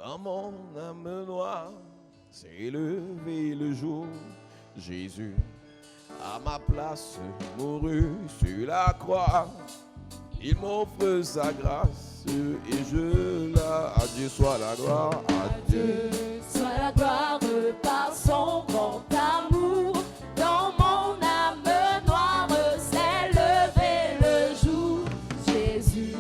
Quand mon âme noire s'est élevée le jour, Jésus, à ma place, mourut sur la croix. Il m'offre sa grâce et je la... À Dieu soit la gloire, à Dieu soit la gloire par son grand amour. Dans mon âme noire s'est levé le jour. Jésus,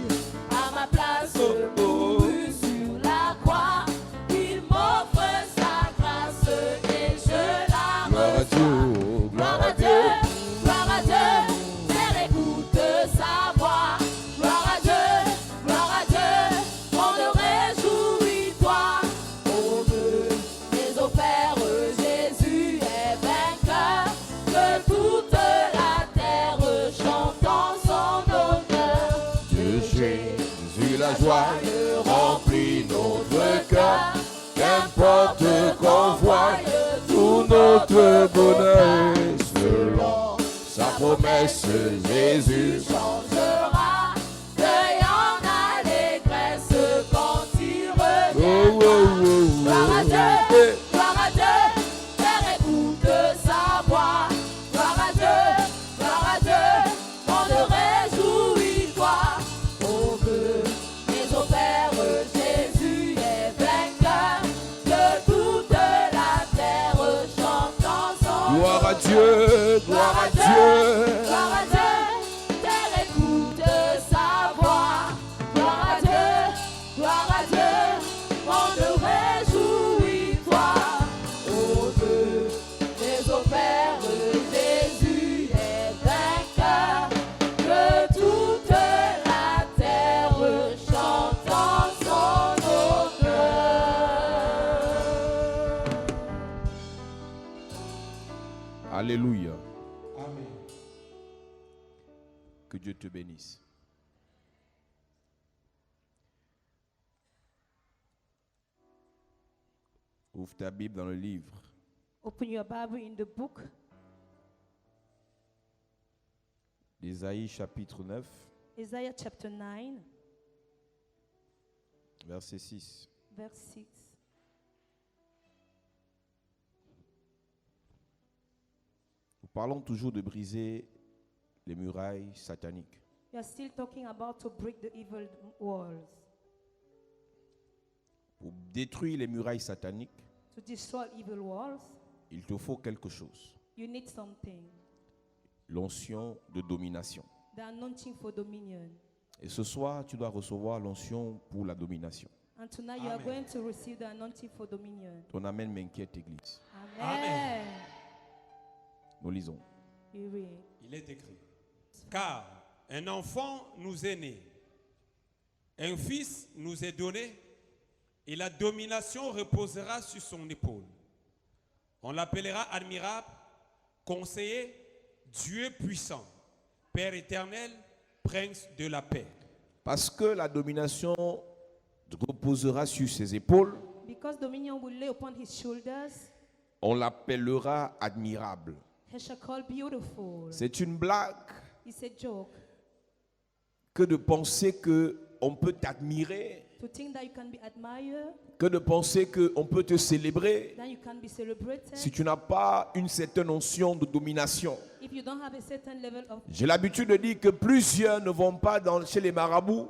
à ma place, mourut sur la croix. Il m'offre sa grâce et je la reçois. gloire à Dieu, Gloire à Dieu, Père, écoute sa voix. Gloire à Dieu, on te réjouit, toi. Oh Dieu, mais au Père, Jésus est vainqueur. Que toute la terre chante en son honneur. de Jésus la joie remplit notre cœur. Qu'importe qu'on voie tout notre bonheur, selon sa promesse, Jésus Changera, deuil en allégresse quand il Oh, reviendra. oh, oh, Gloire à oh. Dieu, Père, écoute sa voix. Gloire à Dieu, on te réjouit, toi. Oh Dieu, mais au Père, Jésus est vainqueur. Que toute la terre chante en son Gloire à Dieu, gloire à Dieu. Gloire à Dieu, Père, écoute sa voix. Gloire à Dieu, on te réjouit, toi. Oh Dieu, mais au Père, Jésus est vainqueur. Que toute la terre chante en son honneur. Alléluia. Amen. Que Dieu te bénisse. Ouvre ta Bible dans le livre Open your Bible in the book d'Ésaïe chapitre 9, Isaiah chapter 9, verset 6. verse 6. Nous parlons toujours de briser les murailles sataniques. We are still talking about to break the evil walls. Pour détruire les murailles sataniques, To destroy evil walls, il te faut quelque chose. you need something. L'onction de domination. The anointing for dominion. Et ce soir, tu dois recevoir l'onction pour la domination. And tonight you are going to receive the anointing for dominion. Ton amen m'inquiète, Église. Amen. Nous lisons. You read. Il est écrit. Car un enfant nous est né, un fils nous est donné, et la domination reposera sur son épaule. On l'appellera admirable, conseiller, Dieu puissant, Père éternel, prince de la paix. Parce que la domination reposera sur ses épaules, Because dominion will lay upon his shoulders, on l'appellera admirable. he shall call beautiful. C'est une blague It's a joke que de penser qu'on peut t'admirer, to think that you can be admired, que de penser qu'on peut te célébrer that you can be celebrated, si tu n'as pas une certaine onction de domination. if you don't have a certain level of... J'ai l'habitude de dire que plusieurs ne vont pas chez les marabouts,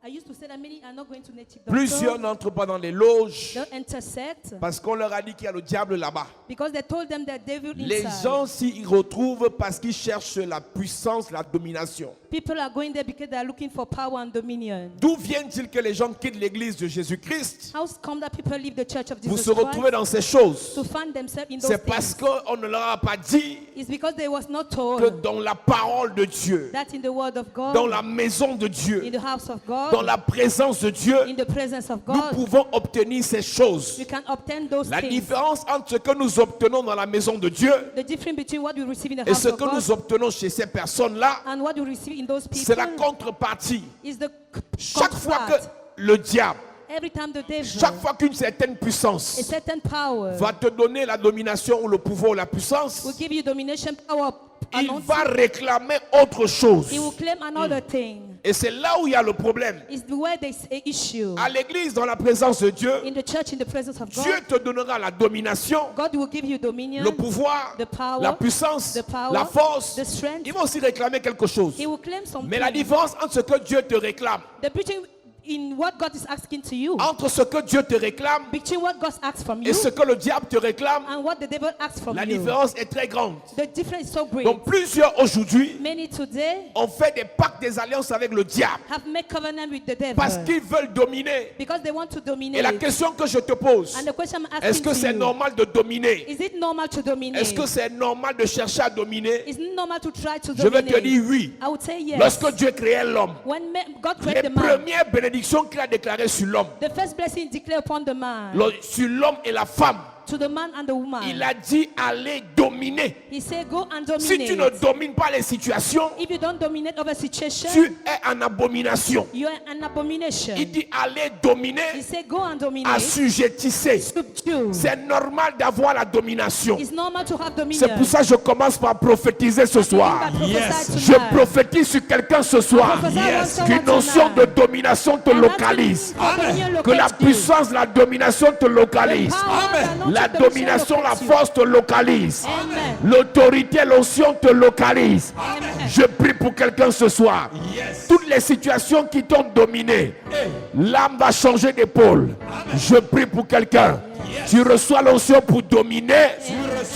I used to say that many are not going to native plusieurs doctors. n'entrent pas dans les loges Don't enter sect parce qu'on leur a dit qu'il y a le diable là-bas. because they told them that devil Les inside. gens s'y retrouvent parce qu'ils cherchent la puissance, la domination. People are going there because they are looking for power and dominion. D'où vient-il que les gens quittent l'église de Jésus-Christ How come that people leave the church of pour Jesus se retrouver Christ dans ces choses? to find themselves in those C'est parce things? qu'on ne leur a pas dit It's because they was not que told dans la parole de Dieu, that in the word of God, dans la maison de in Dieu, the house of dans God, la présence de Dieu, in the presence of nous God, pouvons obtenir ces choses. we can obtain those La things. différence entre ce que nous obtenons dans la maison de Dieu The difference between what we receive in the et house ce of que God nous obtenons chez ces personnes-là, and what we receive in those c'est la people contrepartie. is the Chaque fois que counterpart. le diable, Every time the devil, chaque fois qu'une certaine a puissance certain power va te donner la domination ou le pouvoir ou la puissance, will give you domination, power, il anointing, va réclamer autre chose. he will claim another thing. Et c'est là où il y a le problème. is where there's an issue. À l'église, dans la présence de Dieu, In the church, in the presence of Dieu God, te donnera la domination, God will give you dominion, le pouvoir, the power, la puissance, the power, la force. the strength. Il va aussi réclamer quelque chose. He will claim something. Mais la différence entre ce que Dieu te réclame, The between in what God is asking to you, entre ce que Dieu te réclame between what God asks from you et ce que le diable te réclame, and what the devil asks from la you, différence est très grande. the difference is so great. Donc plusieurs aujourd'hui Many today ont fait des pactes, des alliances avec le diable have made covenant with the devil parce qu'ils veulent dominer. because they want to dominate. Et la question que je te pose, And the question I'm est-ce asking que to c'est you, normal de dominer? is it normal to dominate? Est-ce que c'est normal de chercher à dominer? Is it normal to try to Je vais dominate? te dire oui. I would say yes. Lorsque Dieu créait l'homme, When God les created the man, premières bénédictions qu'il a déclarées sur l'homme, the first blessing declared upon the man, sur l'homme et la femme, to the man and the woman, il a dit allez dominer. he said, go and dominate. Si tu ne domines pas les situations, If you don't dominate over situation, tu es en abomination. you are an abomination. Il dit allez He dominer, said, go and dominate. assujettissez. Subdue. C'est normal d'avoir la domination. It's normal to have dominion. C'est pour ça que je commence par prophétiser ce soir. Je prophétise sur quelqu'un ce soir qu'une notion de domination te localise. Que la puissance, la domination te localise. La domination, la force te localise. L'autorité, l'onction te localise. Je prie pour quelqu'un ce soir. Toutes les situations qui t'ont dominé, l'âme va changer d'épaule. Je prie pour quelqu'un. Tu reçois l'onction pour dominer.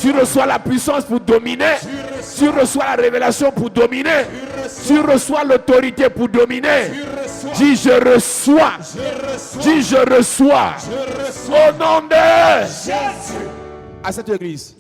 Tu reçois la puissance pour dominer. Tu reçois la révélation pour dominer. Tu reçois l'autorité pour dominer. Dis je reçois. Dis je reçois. Au nom de Jésus. À cette église,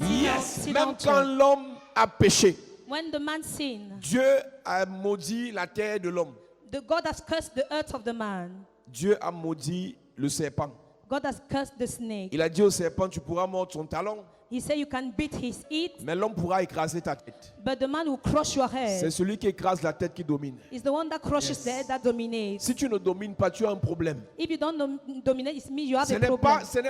même quand l'homme a péché, When the man sinned, Dieu a maudit la terre de l'homme. the God has cursed the earth of the man. Dieu a maudit le serpent. God has cursed the snake. Il a dit au serpent, tu pourras mordre son talon, He said you can beat his head, mais l'homme pourra écraser ta tête. but the man will crush your C'est head. celui qui écrase la tête qui domine. It's the one that crushes the head that dominates. Si tu ne domines pas, tu as un problème. If you don't dominate, it means you have Ce a n'est problem.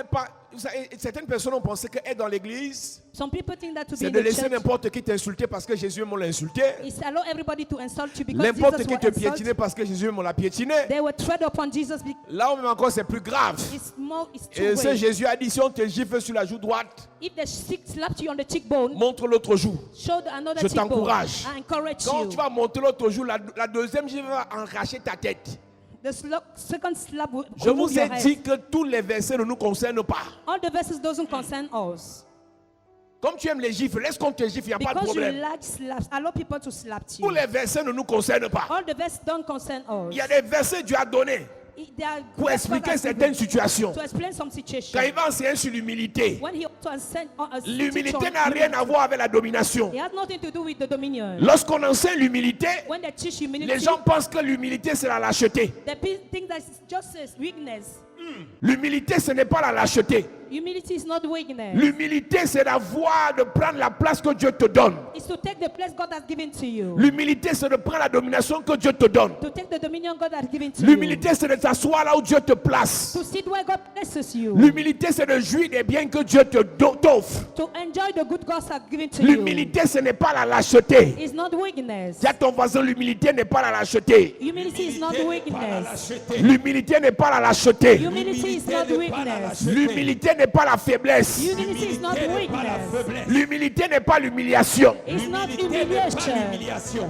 pas, vous savez, certaines personnes ont pensé qu'être dans l'église, Some people think that to be c'est in de the laisser church n'importe qui t'insulter parce que Jésus m'a insulté. is allow everybody to insult you because N'importe Jesus qui was te piétiner insulted. parce que Jésus m'a piétiné. They were tread upon Jesus. Là où même encore c'est plus grave. It's Et two c'est ways. Jésus a dit si on te gifle sur la joue droite, If the stick slapped you on the cheekbone, montre l'autre joue. show another Je cheekbone. t'encourage. I encourage Quand you. tu vas montrer l'autre joue, la deuxième gifle va arracher ta tête. The second slap will Je remove vous ai your head. dit que tous les versets ne nous concernent pas. All the verses doesn't concern us. Comme tu aimes les gifles, laisse qu'on te gifle, il n'y a pas de Because you problème. like slaps, allow people to slap Tous you. les versets ne nous concernent pas. All the verses don't concern us. Il y a des versets que Dieu a donnés They are pour God expliquer has certaines given situations. to explain some situation. Quand il va enseigner sur l'humilité, When he to send l'humilité n'a rien à voir avec la domination. It has nothing to do with the dominion. Lorsqu'on enseigne l'humilité, When they teach humility, les gens pensent que l'humilité c'est la lâcheté. they think that it's just a weakness. L'humilité ce n'est pas la lâcheté. Humility is not weakness. L'humilité c'est d'avoir, de prendre la place que Dieu te donne. It's to take the place God has given to you. L'humilité c'est de prendre la domination que Dieu te donne. To take the dominion God has given to you. L'humilité c'est de t'asseoir là où Dieu te place. To sit where God places you. L'humilité c'est de jouir des biens que Dieu t'offre. To enjoy the good God has given to you. L'humilité ce n'est pas la lâcheté. It's not weakness. Dis à ton voisin, l'humilité n'est pas la lâcheté. Humility is not weakness. L'humilité n'est pas la lâcheté. Humility is not weakness. L'humilité n'est pas la faiblesse. Humility is not weakness. L'humilité n'est pas l'humiliation. It's not humiliation.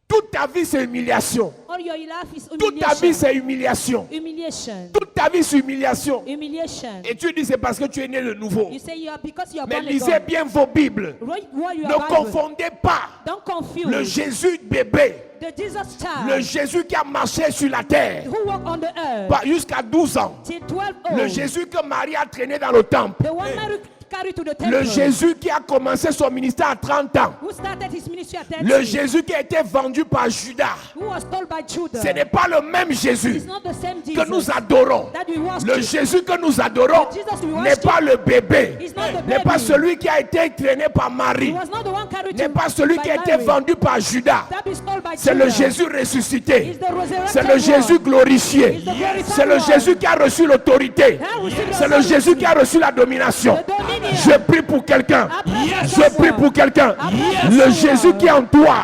Toute ta vie c'est humiliation. All your life is Toute ta vie humiliation. c'est humiliation. Humiliation. Toute ta vie c'est humiliation. Humiliation. Et tu dis c'est parce que tu es né de nouveau. You say you are because you are Mais born lisez again. bien vos Bibles. Read what you Ne are Bible. confondez pas Don't confuse le Jésus bébé, the Jesus le child Jésus qui a marché sur la terre who walked on the earth jusqu'à 12 ans. till 12 Le old. Jésus que Marie a traîné dans le temple. The one Mary carried to the Le temple. Jésus qui a commencé son ministère à 30 ans. Who started his ministry at 30. Le Jésus qui a été vendu par Judas. Who was told by Judah. Ce n'est pas le même Jésus It's not the same Jesus que nous adorons. that we worship. Le Jésus que nous adorons The Jesus we n'est worship pas le bébé, is not the n'est pas baby. celui qui a été traîné par He Marie, was not the one carried n'est to pas celui by qui a été Mary. vendu par Judas. That is told by C'est le Judah. Jésus ressuscité. Is the resurrected C'est le Jésus one. glorifié. Is the glorified C'est le one. Jésus qui a reçu l'autorité. That received C'est le authority. Jésus qui a reçu la domination. The dominion. Je prie pour quelqu'un. Yes. Je prie pour quelqu'un. Yes. Le Jésus qui est en toi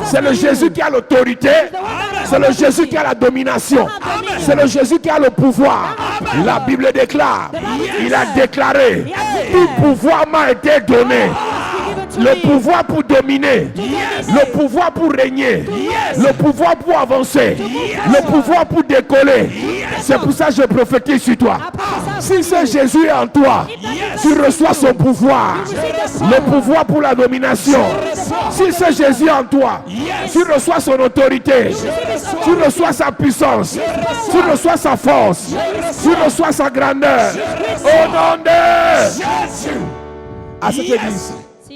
C'est le Jésus qui a l'autorité. C'est le Jésus qui a la domination. C'est le Jésus qui a le pouvoir. La Bible déclare, il a déclaré, tout pouvoir m'a été donné. Le pouvoir pour dominer, le pouvoir pour régner, le pouvoir pour avancer, le pouvoir pour décoller. C'est pour ça que je prophétise sur toi. Si ce Jésus est en toi, tu reçois son pouvoir, le pouvoir pour la domination. Si ce Jésus est en toi, tu reçois son autorité, tu reçois sa puissance, tu reçois sa force, tu reçois sa grandeur. Au nom de Jésus. À cette église.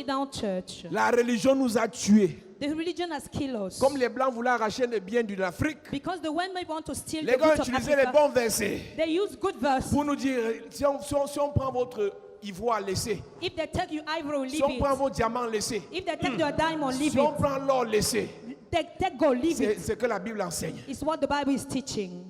Down church. La religion nous a tués. The religion has killed us. Comme les Blancs voulaient arracher les biens de l'Afrique, Because the when they want to steal les the gars goods of utilisaient les Africa, bons versets they use good verse. pour nous dire, si on prend votre ivoire, laissez. If they take you ivory, Si leave on prend it. vos diamants, laissez. If they take your diamond, leave Si on it. prend l'or, laissez. Take gold, leave C'est it. ce que la Bible enseigne. It's what the Bible is teaching.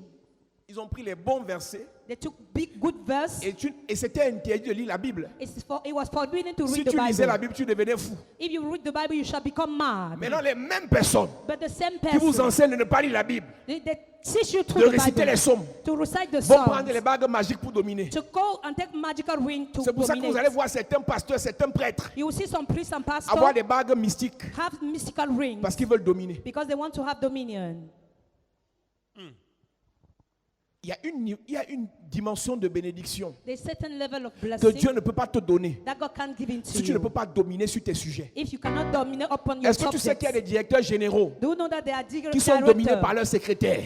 Ils ont pris les bons versets They took big good verse. et c'était interdit de lire la Bible. It was forbidden to Si read the tu lisais la Bible. Bible, tu devenais fou. If you read the Bible, you shall become mad. Maintenant, les mêmes personnes But the same qui vous person, enseignent de ne pas lire la Bible, they teach you de through the réciter les Bible, psaumes, to recite the vont prendre les songs, bagues magiques pour dominer. to go and take magical ring to C'est pour ça que vous allez dominate. voir certains pasteurs, certains prêtres You will see some priests and avoir pastors des bagues mystiques have mystical rings parce qu'ils veulent dominer. because they want to have dominion. Il y a une dimension de bénédiction There's a certain level of que blessing Dieu ne peut pas te donner that God can't give into si tu ne peux you. pas dominer sur tes sujets. If you cannot dominate upon your Est-ce que tu sais qu'il y a des subjects. directeurs généraux Do you know that they are qui sont dominés directors par leur secrétaire?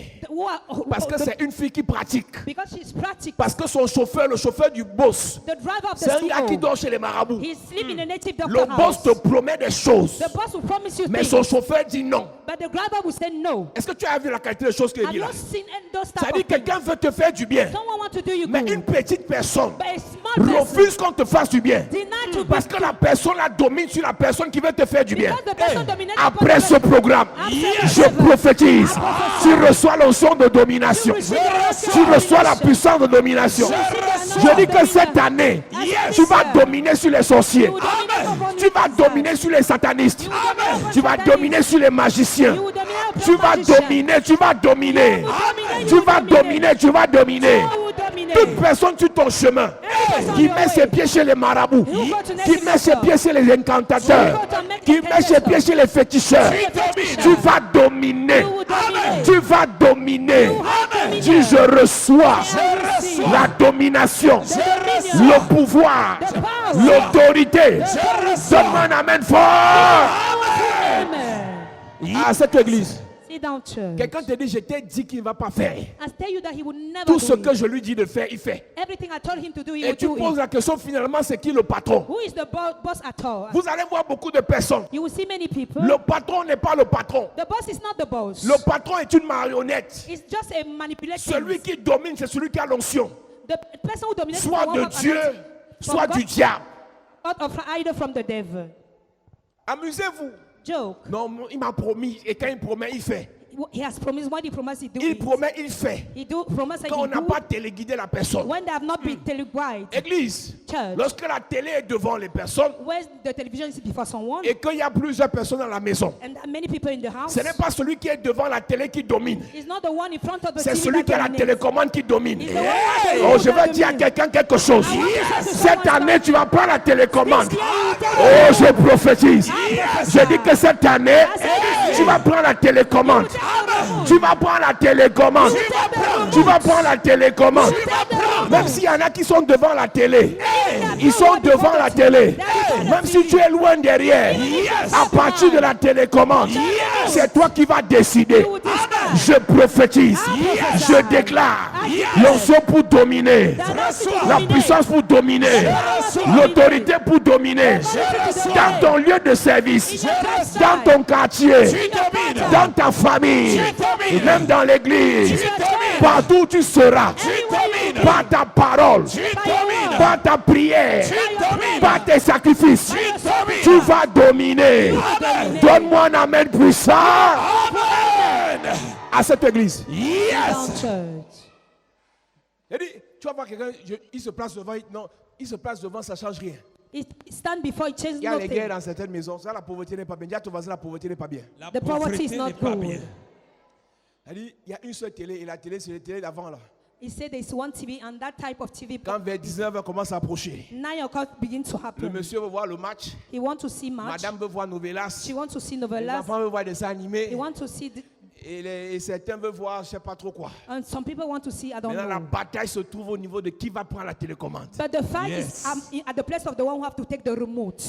Parce que the- c'est une fille qui pratique. because she's practical. Parce que son chauffeur, le chauffeur du boss, The driver of c'est un the gars qui school, dort chez les marabouts. he's sleeping in a native Le doctor boss house. te promet des choses, The boss will promise you mais things, son chauffeur dit non. but the driver will say no. Est-ce que tu as vu la qualité des choses qu'il Have dit you là? seen those Ça type dit of things? quelqu'un veut te faire du bien, Someone want to do you mais good, une petite personne but a small person refuse qu'on te fasse du bien. deny to Parce que la personne la domine sur la personne qui veut te faire du bien. because the person dominated upon Après the ce person. programme, je prophétise, tu reçois l'onction de domination. Tu reçois la puissance de domination. Je dis que cette année, tu vas dominer sur les sorciers. You will dominate upon Tu vas yourself. dominer sur les satanistes. You will dominate upon Tu vas Satanism. dominer sur les magiciens. You will dominate upon Tu vas magicians. dominer, tu vas dominer. You will dominate, Tu you vas will dominate. dominer, tu vas dominer. You will dominate. Toute personne sur ton chemin qui met ses pieds chez les marabouts, qui met ses pieds chez les incantateurs, qui met ses pieds chez les féticheurs, tu vas dominer. You will dominate. Tu vas dominer. Dis je reçois la domination, le pouvoir, l'autorité. Donne-moi un amen fort Amen. à cette église. Sit down, church. Quelqu'un te dit, je t'ai dit qu'il ne va pas faire. I tell you that he will never Tout do ce it. que je lui dis de faire, il fait. Everything I told him to do, he Et will tu do poses it. la question finalement, c'est qui le patron? Who is the boss at all? Vous allez voir beaucoup de personnes. You will see many people. Le patron n'est pas le patron. The boss is not the boss. Le patron est une marionnette. It's just a manipulative. Celui qui domine, c'est celui qui a l'onction. The person who dominates Soit is the one de who has Dieu, anointing. soit From du God, diable. either from the devil. Amusez-vous. Joke. Non, il m'a promis. Et quand il promet, il fait. He has promised. What he promised, he do Il it. promet, il fait. He do promise and Quand on he n'a do. pas téléguidé la personne. When they have not been teleguided, Église, Church. lorsque la télé est devant les personnes where the television is before someone, et qu'il y a plusieurs personnes dans la maison, and there are many people in the house, ce n'est pas celui qui est devant la télé qui domine. it's not the one in front of the C'est TV celui that qui a la dominates. télécommande qui domine. It's the one who has the Oh, remote je that vais dire à dominates. quelqu'un quelque chose. I want to say to Cette someone, année, tu vas prendre la télécommande. this year you take Oh, the je prophétise. Je dis que cette année, tu vas prendre la télécommande. Tu vas prendre la télécommande. Tu vas prendre la télécommande. Même s'il y en a qui sont devant la télé, ils sont devant la télé. Même si tu es loin derrière, à partir de la télécommande, c'est toi qui vas décider. Je prophétise, je déclare l'onction pour dominer, la puissance pour dominer, l'autorité pour dominer, dans ton lieu de service, dans ton quartier, dans ta famille, et même dans l'église, partout où tu seras, par ta parole, par ta prière, par tes sacrifices, tu vas dominer. Donne-moi un amen puissant à cette église. Down church. Il dit, tu vas voir quelqu'un, il se place devant, non, il se place devant, ça ne change rien. stand before it changes Il y a les guerres nothing. dans certaines maisons. Ça, la pauvreté n'est pas bien. Dis à ton voisin, la pauvreté n'est pas bien. La The poverty pauvreté is not n'est pas good. bien. Elle dit, il y a une seule télé et la télé, c'est la télé d'avant là. He said there's one TV and that type of TV. Quand vers 19h commence à approcher, 9 o'clock begin to le happen. monsieur veut voir le match, He want to see match. madame veut voir Novelas, She wants to see les novellas. enfants veulent voir des dessins animés, He want to see, et certains veulent voir je ne sais pas trop quoi. and some people want to see, I don't Maintenant, la know. bataille se trouve au niveau de qui va prendre la télécommande. But the fight Yes. is at the place of the one who have to take the remote.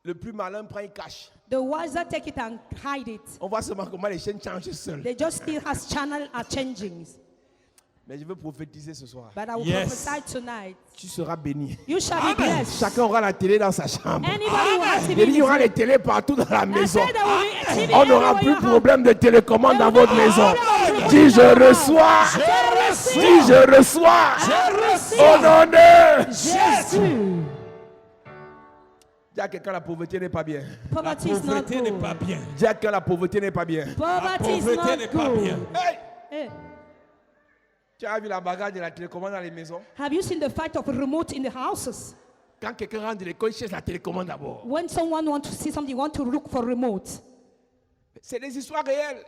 Le plus malin prend, il cache. The wiser take it and hide it. On voit seulement comment les chaînes changent seules. They just still has channel are changing. Mais je veux prophétiser ce soir. But I will Yes. prophesy tonight. Tu seras béni. You shall be blessed. Chacun aura la télé dans sa chambre. Anybody who has TV. Il y aura les télés partout dans la I maison. said there will be TV On n'aura everywhere plus you de have. problème de télécommande dans votre maison. Dis, Dis je reçois. Dis je reçois. Au nom de. Jésus. Dis à quelqu'un la pauvreté n'est pas bien. La Poverty is not pauvreté n'est good. pas bien. Dis à quelqu'un la pauvreté n'est pas bien. La Poverty is pauvreté n'est not pas bien. good. Hey! Hey, Tu as vu la bagarre de la télécommande dans les maisons? have you seen the fight of remote in the houses? Quand quelqu'un rentre de l'école, il cherche la télécommande d'abord. When someone wants to see something, you want to look for remote. C'est des histoires réelles.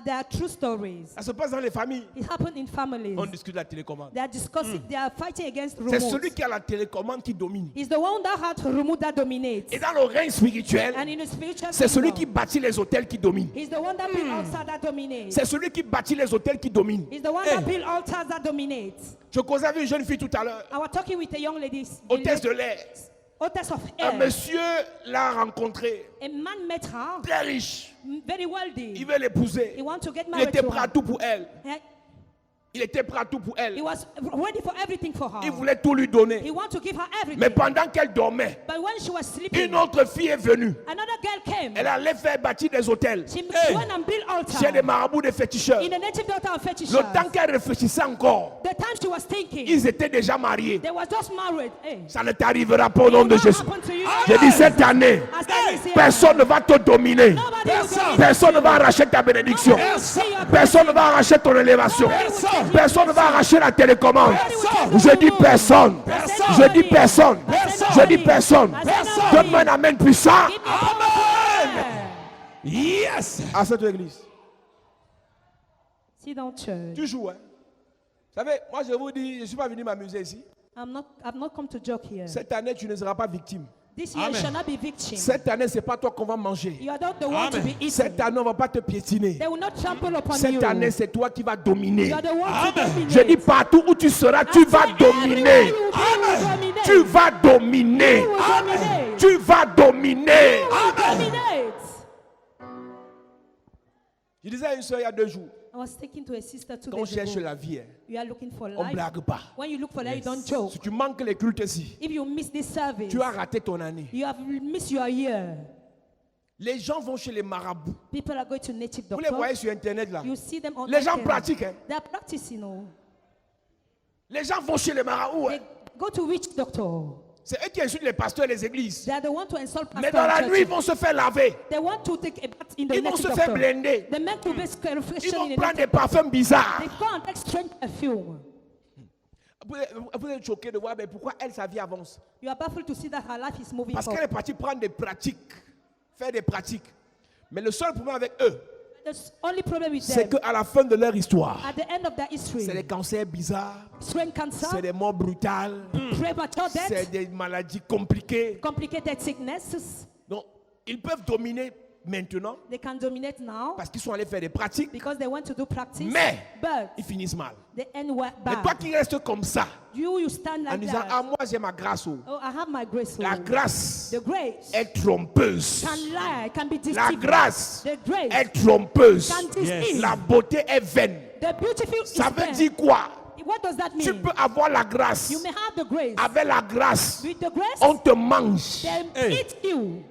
They are true stories. Ça se passe dans les familles. It happened in families. On discute de la télécommande. They are discussing. They are fighting against C'est celui remote. qui a la télécommande qui domine. It's the one that had remote that dominates. Et dans le règne spirituel, And in the spiritual c'est celui kingdom, qui bâtit les hôtels qui domine. he's the one that built altars that dominates. C'est celui qui bâtit les hôtels qui domine. He's the one that built altars that dominates. Je causais avec une jeune fille tout à l'heure, I was talking with a young lady, hôtesse de l'air. hostess of Un air. monsieur l'a rencontré, A man met her, très riche. very Il wealthy. veut l'épouser. He wants to get Il married était to prêt à her. tout pour elle. He Il était prêt à tout pour elle. was ready for everything for Il her. voulait tout lui He donner. wanted to give her Mais everything. pendant qu'elle dormait, But when she was sleeping, une autre fille est venue. another girl came. Elle allait faire bâtir des hôtels She Hey. went and built chez des altar marabouts, des féticheurs. in the native daughter of fetishes. Le temps qu'elle réfléchissait encore, The time she was thinking, ils étaient déjà mariés. they was just married. Hey. Ça ne t'arrivera pas au nom de What Jésus. happened to you? J'ai dit cette année, As that is here, personne ne va te dominer. nobody will dominate Personne ne you. va arracher ta bénédiction. Nobody will see your Personne ne va arracher ton élévation. Personne. Personne ne va arracher la télécommande. Personne. Je dis personne. Personne. Je dis personne. Personne. Je dis personne. Personne. Donne-moi un amen puissant Give me power. Yes. à cette église. Sit down, church. Tu joues, hein? Vous savez, moi je vous dis, je ne suis pas venu m'amuser ici. I've not come to joke here. Cette année, tu ne seras pas victime. This year you Amen. shall not be victim. Cette année, ce n'est pas toi qu'on va manger. You are not the one to Amen. be eaten. Cette année, on ne va pas te piétiner. They will not trample upon you. Cette année, c'est toi qui vas dominer. You are the one to Amen. dominate. Je dis partout où tu seras, tu vas dominer. Tu vas dominer. Tu vas dominer. Dominate. Je disais à une soeur il y a 2 jours, I was speaking to a sister 2 quand on days cherche ago. la vie, hein, You are looking for on ne life. blague pas. When you look for life, you don't joke. Si tu manques les cultes ici, If you miss this service, tu as raté ton année. you have missed your year. Les gens vont chez les marabouts. People are going to native Vous les doctor. voyez sur Internet là. You see them on Les gens internet. pratiquent. Hein. They are practicing. Oh. Les gens vont chez les marabouts. Hein. They go to witch doctor. C'est eux qui insultent les pasteurs et les églises. They are the one to insult Mais pastor dans la and nuit, ils churches. vont se faire laver. They want to take a bath in the Ils vont native se faire doctor. blender. The men to be Ils reflection vont in the prendre des native. parfums bizarres. They go and take strange perfume. Vous êtes choqué de voir mais pourquoi elle, sa vie avance. You are baffled to see that her life is moving Parce qu'elle forward. est partie prendre des pratiques. Faire des pratiques. Mais le seul problème avec eux, The only problem with c'est them, qu'à la fin de leur histoire, at the end of their history, c'est des cancers bizarres, strange cancer, c'est des morts brutales, premature c'est death, des maladies compliquées. complicated sicknesses. Donc, ils peuvent dominer maintenant They can dominate now parce qu'ils sont allés faire des pratiques, because they want to do practice, mais but ils finissent mal. they end Mais bad. toi qui restes comme ça, You stand en like disant, that. ah moi j'ai ma grâce. Oh. Oh, I have my grace. La oh. grâce The grace est trompeuse. can lie, can be La deceiving. grâce The grace est trompeuse. can deceive. La beauté est vaine. The beautiful is Ça veut vain. dire quoi? What does that Tu mean? peux avoir la grâce. You may have the grace. Avec la grâce, With the grace, on te mange. they Hey. eat you.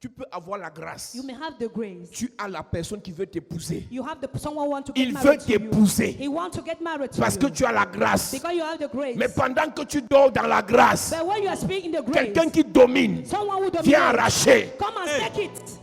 Tu peux avoir la grâce. You may have the grace. Tu as la personne qui veut t'épouser. You have someone want to get Il veut married to you. t'épouser He want to get married to parce you. que tu as la grâce. Because you have the grace. Mais pendant que tu dors dans la grâce, But when you are speaking the grace, quelqu'un qui domine someone who vient dominates, arracher. come and take it.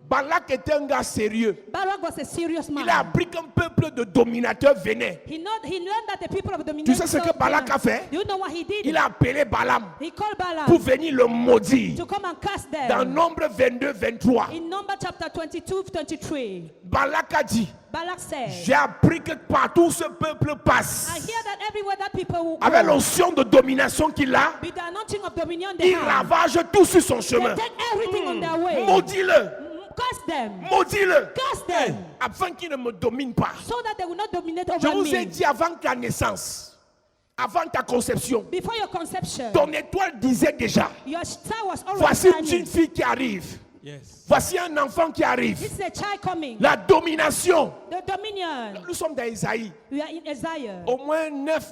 Balak était un gars sérieux. Balak was a serious man. Il a appris qu'un peuple de dominateurs venait. He learned that the people of Tu domination. sais ce que Balak a fait? Do you know what he did? Il a appelé Balaam He called Balaam pour venir le maudire. to come and cast them. Dans Nombre 22-23, In Numbers chapter 22-23, Balak a dit, Balak said, j'ai appris que partout ce peuple I passe, hear that everywhere that people will avec go, l'onction de domination qu'il a, with the anointing of dominion they il have, ravage tout sur son they chemin. take everything on their way. Maudis-le, Cast them. maudis-le, Cast them. afin qu'il ne me domine pas. So that they will not dominate Je over vous ai me. dit avant ta naissance, avant ta conception, Before your conception, ton étoile disait déjà, your star was already voici une shining. jeune fille qui arrive, Yes. voici un enfant qui arrive. This is a child coming. La domination. The dominion. Nous sommes dans Isaïe, We are in Isaiah. au moins 9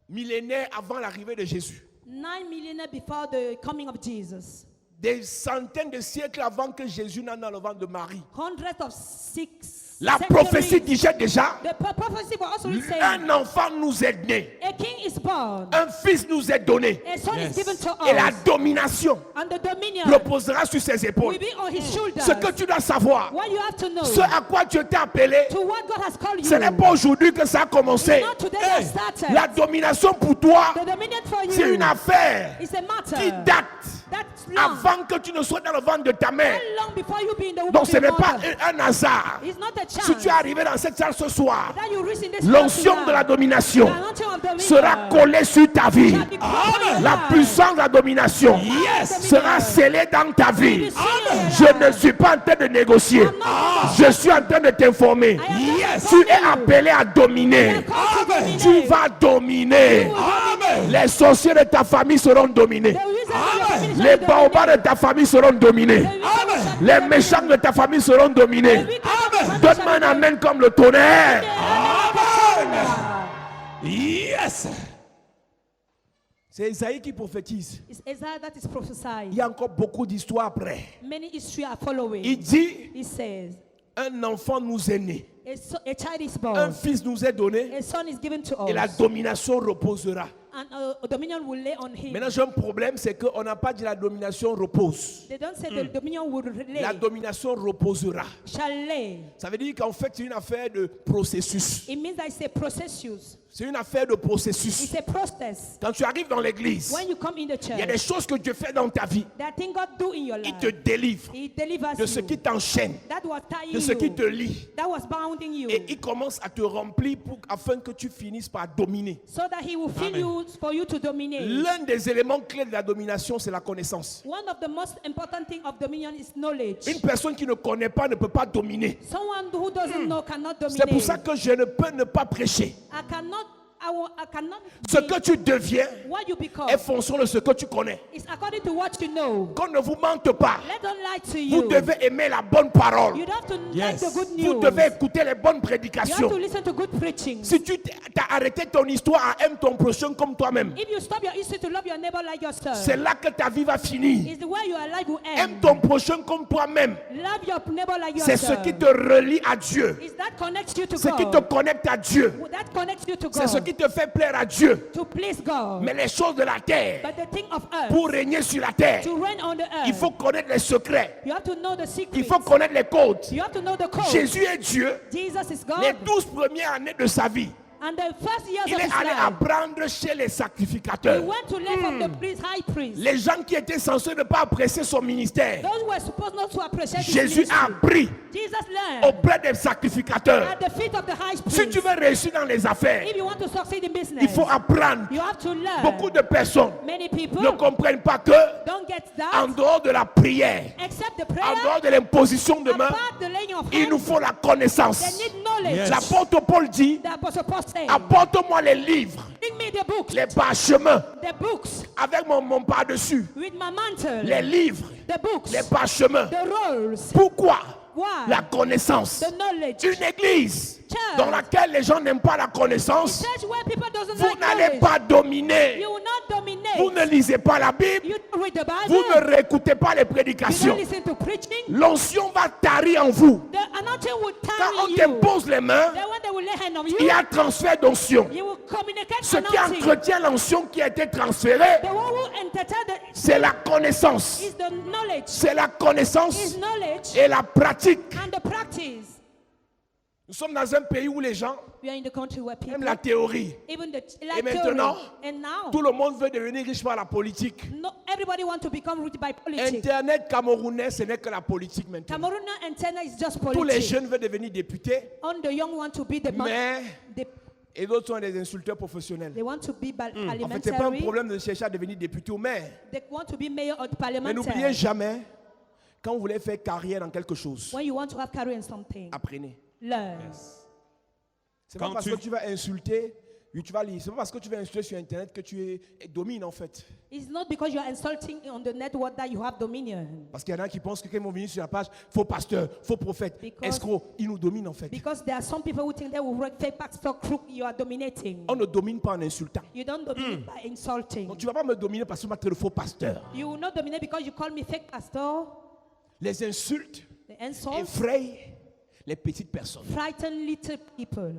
millénaires avant l'arrivée de Jésus. 9 millennia before the coming of Jesus. Des centaines de siècles avant que Jésus n'en dans le ventre de Marie. Hundreds of six. La prophétie disait déjà, The prophecy was also saying, un enfant nous est né, a king is born, un fils nous est donné, a son Yes. is given to et la us, domination and the dominion reposera sur ses épaules. will be on his shoulders. Ce que tu dois savoir, What you have to know, ce à quoi tu t'es appelé, to what God has called you, ce n'est pas aujourd'hui que ça a commencé. not today that started. La domination pour toi, The dominion for c'est you une affaire is a matter qui date that's long. avant que tu ne sois dans le ventre de ta mère. How long before you be in the womb Donc of ce your n'est pas mother? un hasard. It's not a chance Si tu es arrivé dans cette salle ce soir, that you reach in this l'onction house de la tonight. domination The anointing of dominion sera collée sur ta vie. shall be put on your La life. puissance de la domination sera scellée dans ta vie. Je ne suis pas en train de négocier. Je suis en train de t'informer. Tu es appelé à dominer. Tu vas dominer. Les sorciers de ta famille seront dominés. Les baobabs de ta famille seront dominés. Les méchants de ta famille seront dominés. Donne-moi un amen comme le tonnerre. Yes. C'est Isaïe qui prophétise. It's Isaiah that is prophesying. Il y a encore beaucoup d'histoires après. Many history are following. Il dit, He says, un enfant nous est né. a child is Un born, fils nous est donné. a son is given to Et la us, domination reposera. and dominion will lay on him. Maintenant, j'ai un problème, c'est qu'on n'a pas dit la domination repose. They don't say the dominion will La lay, domination reposera. shall lay. Ça veut dire qu'en fait, c'est une affaire de processus. It means that it's a processus. C'est une affaire de processus. It's a process. Quand tu arrives dans l'église, When you come in the il y a des church, choses que Dieu fait dans ta vie. that thing God do in your Il life, te délivre He delivers de ce you. qui t'enchaîne, That was tying de ce qui te you. lie. That was bounding you. Et il commence à te remplir afin que tu finisses par dominer. So that He will fill you for you to dominate. L'un des éléments clés de la domination, c'est la connaissance. One of the most important thing of dominion is knowledge. Une personne qui ne connaît pas ne peut pas dominer. Someone who doesn't know cannot C'est dominate. pour ça que je ne peux ne pas prêcher. I cannot Ce que tu deviens what you become est fonction de ce que tu connais. is according to what you know. Qu'on ne vous mente pas. Let them lie to Vous you. devez aimer la bonne parole. You have to Yes. like the good Vous news. devez écouter les bonnes You have prédications. to listen to good preaching. Si tu t'as arrêté ton histoire à aimer ton prochain comme toi-même, If you stop your issue to love your neighbor like yourself, c'est là que ta vie va finir. is the way your life will Aime end. ton prochain comme toi-même. Love your neighbor like C'est yourself. ce qui te relie à Dieu. Is that connects you to Ce qui te God. connecte à Dieu. That connects you to C'est ce God. qui te fait plaire à Dieu. To please God. Mais les choses de la terre, But the thing of earth, pour régner sur la terre, to reign on the earth, il faut connaître les secrets. you have to know the secrets. Il faut connaître les codes. You have to know the code. Jésus est Dieu. Jesus is God. Les 12 premières années de sa vie, And the first years il of est his allé life, apprendre chez les he sacrificateurs. went to learn from the priest, high priest. Les gens qui étaient censés ne pas apprécier son ministère, Those who were supposed not to appreciate his Jésus a ministry. appris Jesus learned auprès des sacrificateurs. at the feet of the high priest. Si tu veux réussir dans les affaires, If you want to succeed in business, il faut apprendre. you have to learn. Beaucoup de personnes Many people ne comprennent pas que, don't get en that dehors de la prière, except the en prayer, dehors de l'imposition de main, apart the laying of il nous hands. faut la They connaissance. need knowledge. Yes. L'apôtre Paul dit, The apostle Paul said, apporte-moi les livres, bring me the books, les parchemins, the books avec mon par-dessus, with my mantle, les livres, the books, les parchemins. the rolls. Pourquoi? Why? La connaissance. The knowledge. Une église Church. dans laquelle les gens n'aiment pas la connaissance, Church where people doesn't vous like n'allez knowledge. pas dominer. You will not dominate. Vous ne lisez pas la Bible, You don't read the Bible. vous ne réécoutez pas les You prédications. don't listen to preaching. L'onction va tarir en vous. The anointing will Quand on tarry you. t'impose les mains, Then when they will lay hand on you, il y a transfert d'onction. you will communicate Ce qui anointing. entretient l'onction qui a été transférée, The one who entertain C'est la connaissance. is the knowledge. C'est la connaissance Is knowledge et la pratique. and the practice. Nous sommes dans un pays où les gens We are in the country where people, aiment la théorie. even the Et maintenant, and now, tout le monde veut devenir riche par la politique. no, everybody wants to become rich by politics. Internet camerounais, ce n'est que la politique maintenant. Cameroon antenna is just Tous les politics. jeunes veulent devenir députés, On the young want to be the, mais the et d'autres sont des insulteurs professionnels. they want to be En fait, ce n'est pas un parliamentary. problème de chercher à devenir député ou maire. They want to be mayor or Mais n'oubliez parliamentary. jamais, quand vous voulez faire carrière dans quelque chose, When you want to have career in something, apprenez. learn. C'est pas Quand parce tu- que tu vas insulter, oui, tu vas lire. C'est pas parce que tu vas insulter sur Internet que tu domines en fait. It's not because you are insulting on the network that you have dominion. Parce qu'il y en a qui pensent que quand ils vont venir sur la page, faux pasteur, faux prophète, Because- escroc, ils nous dominent en fait. Because there are some people who think they will work fake pastor crook, you are dominating. On ne domine pas en insultant. You don't dominate by insulting. Donc tu vas pas me dominer parce que tu m'as traité de faux pasteur. You will not dominate because you call me fake pastor. Les insultes The insults effrayent les petites personnes. frighten little people.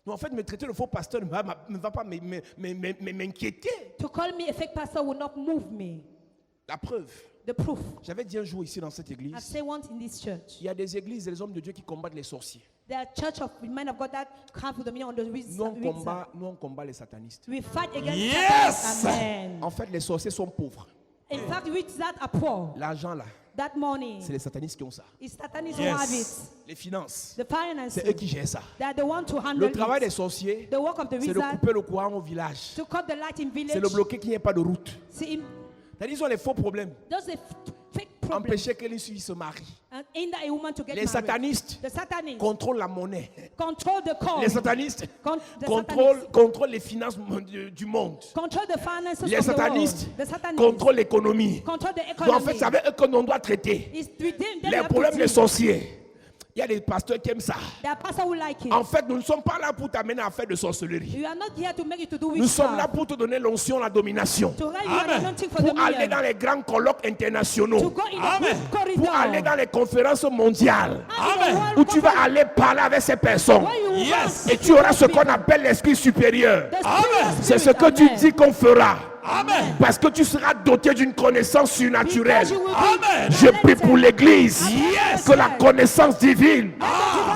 Non, en fait, me traiter de faux pasteur ne va pas m'inquiéter. To call me a fake pastor will not move me. La preuve, The proof. j'avais dit un jour ici dans cette I église, say once in this church, il y a des églises et des hommes de Dieu qui combattent les sorciers. there are church of men of God that have dominion on the Nous, on combat les satanistes. We fight against Yes! Satan. Amen. En fait, les sorciers sont pauvres. In fact, witches that are poor. L'argent là, That money c'est les satanistes qui ont ça. is Satanism Yes. who have it. Les finances, The finances. c'est eux qui gèrent ça. They are the one to handle Le travail des it. sorciers, The work of the c'est de wizard couper le courant au village. to cut the light in C'est village. de bloquer qu'il n'y ait pas de route. See, C'est-à-dire qu'ils ont les faux problèmes. there's a fake problem. Empêcher que les filles se marient. And in that a woman to get Les married. satanistes The Satanists contrôlent la monnaie. control the coin. Les satanistes The contrôlent les finances du monde. control the finances Les of the satanistes world. The Satanists contrôlent l'économie. control the Donc en economy. fait, c'est avec eux que l'on doit traiter. It's within them Les we have to problèmes des deal. sorciers. Il y a des pasteurs qui aiment ça. There are pastors who like it. En fait, nous ne sommes pas là pour t'amener à faire de sorcellerie. You are not here to make it to do Nous sommes là witchcraft. pour te donner l'onction, la domination. To write you are Amen. anointing for Pour the aller million. dans les grands colloques To internationaux. go in Amen. the good corridor. Pour aller dans les conférences mondiales. And in the Amen. world Où tu vas conference, aller parler avec ces personnes. where you will Yes. run Et tu auras ce qu'on appelle l'esprit supérieur. the Amen. spirit, C'est ce que tu amen. dis qu'on fera. Amen. Parce que tu seras doté d'une connaissance surnaturelle. Because you will be Amen. Je prie pour l'Église. Yes. Que la connaissance divine,